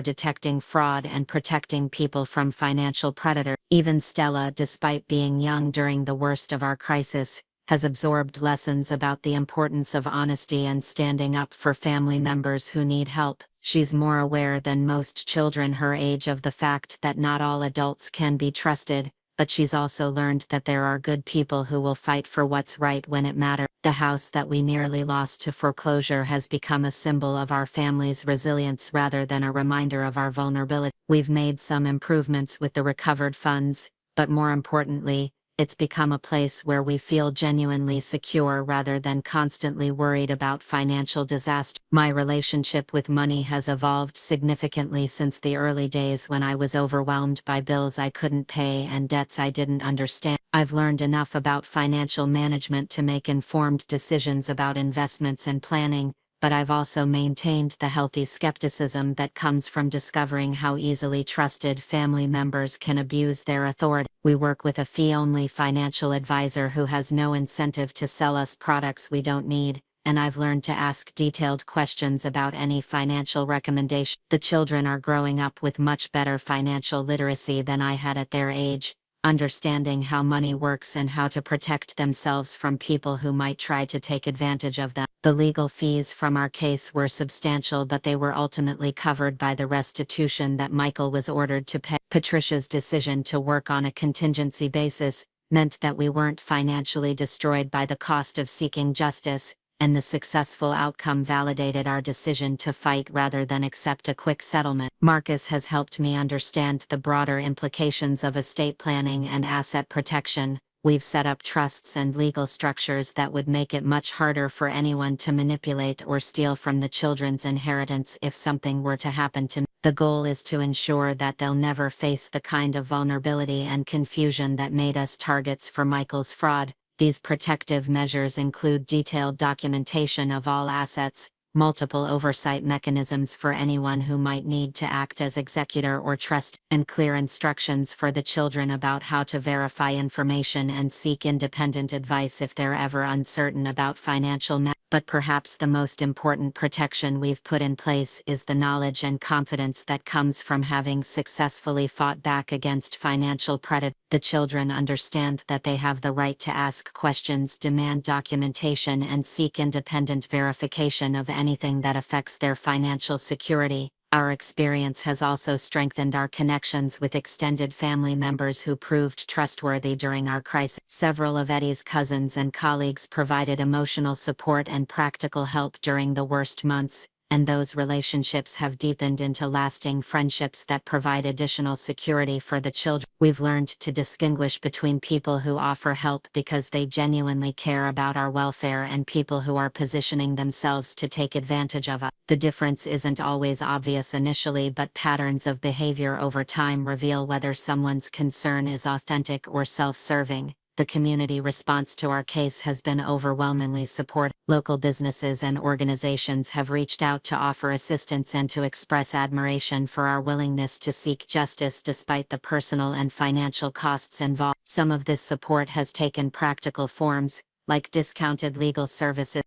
detecting fraud and protecting people from financial predators. Even Stella, despite being young during the worst of our crisis, has absorbed lessons about the importance of honesty and standing up for family members who need help. She's more aware than most children her age of the fact that not all adults can be trusted, but she's also learned that there are good people who will fight for what's right when it matters. The house that we nearly lost to foreclosure has become a symbol of our family's resilience rather than a reminder of our vulnerability. We've made some improvements with the recovered funds, but more importantly, it's become a place where we feel genuinely secure rather than constantly worried about financial disaster. My relationship with money has evolved significantly since the early days when I was overwhelmed by bills I couldn't pay and debts I didn't understand. I've learned enough about financial management to make informed decisions about investments and planning, but I've also maintained the healthy skepticism that comes from discovering how easily trusted family members can abuse their authority. We work with a fee-only financial advisor who has no incentive to sell us products we don't need, and I've learned to ask detailed questions about any financial recommendation. The children are growing up with much better financial literacy than I had at their age, understanding how money works and how to protect themselves from people who might try to take advantage of them. The legal fees from our case were substantial, but they were ultimately covered by the restitution that Michael was ordered to pay. Patricia's decision to work on a contingency basis meant that we weren't financially destroyed by the cost of seeking justice, and the successful outcome validated our decision to fight rather than accept a quick settlement. Marcus has helped me understand the broader implications of estate planning and asset protection. We've set up trusts and legal structures that would make it much harder for anyone to manipulate or steal from the children's inheritance if something were to happen to me. The goal is to ensure that they'll never face the kind of vulnerability and confusion that made us targets for Michael's fraud. These protective measures include detailed documentation of all assets, multiple oversight mechanisms for anyone who might need to act as executor or trustee, and clear instructions for the children about how to verify information and seek independent advice if they're ever uncertain about financial matters. But perhaps the most important protection we've put in place is the knowledge and confidence that comes from having successfully fought back against financial predators. The children understand that they have the right to ask questions, demand documentation, and seek independent verification of anything that affects their financial security. Our experience has also strengthened our connections with extended family members who proved trustworthy during our crisis. Several of Eddie's cousins and colleagues provided emotional support and practical help during the worst months, and those relationships have deepened into lasting friendships that provide additional security for the children. We've learned to distinguish between people who offer help because they genuinely care about our welfare and people who are positioning themselves to take advantage of us. The difference isn't always obvious initially, but patterns of behavior over time reveal whether someone's concern is authentic or self-serving. The community response to our case has been overwhelmingly supportive. Local businesses and organizations have reached out to offer assistance and to express admiration for our willingness to seek justice despite the personal and financial costs involved. Some of this support has taken practical forms, like discounted legal services,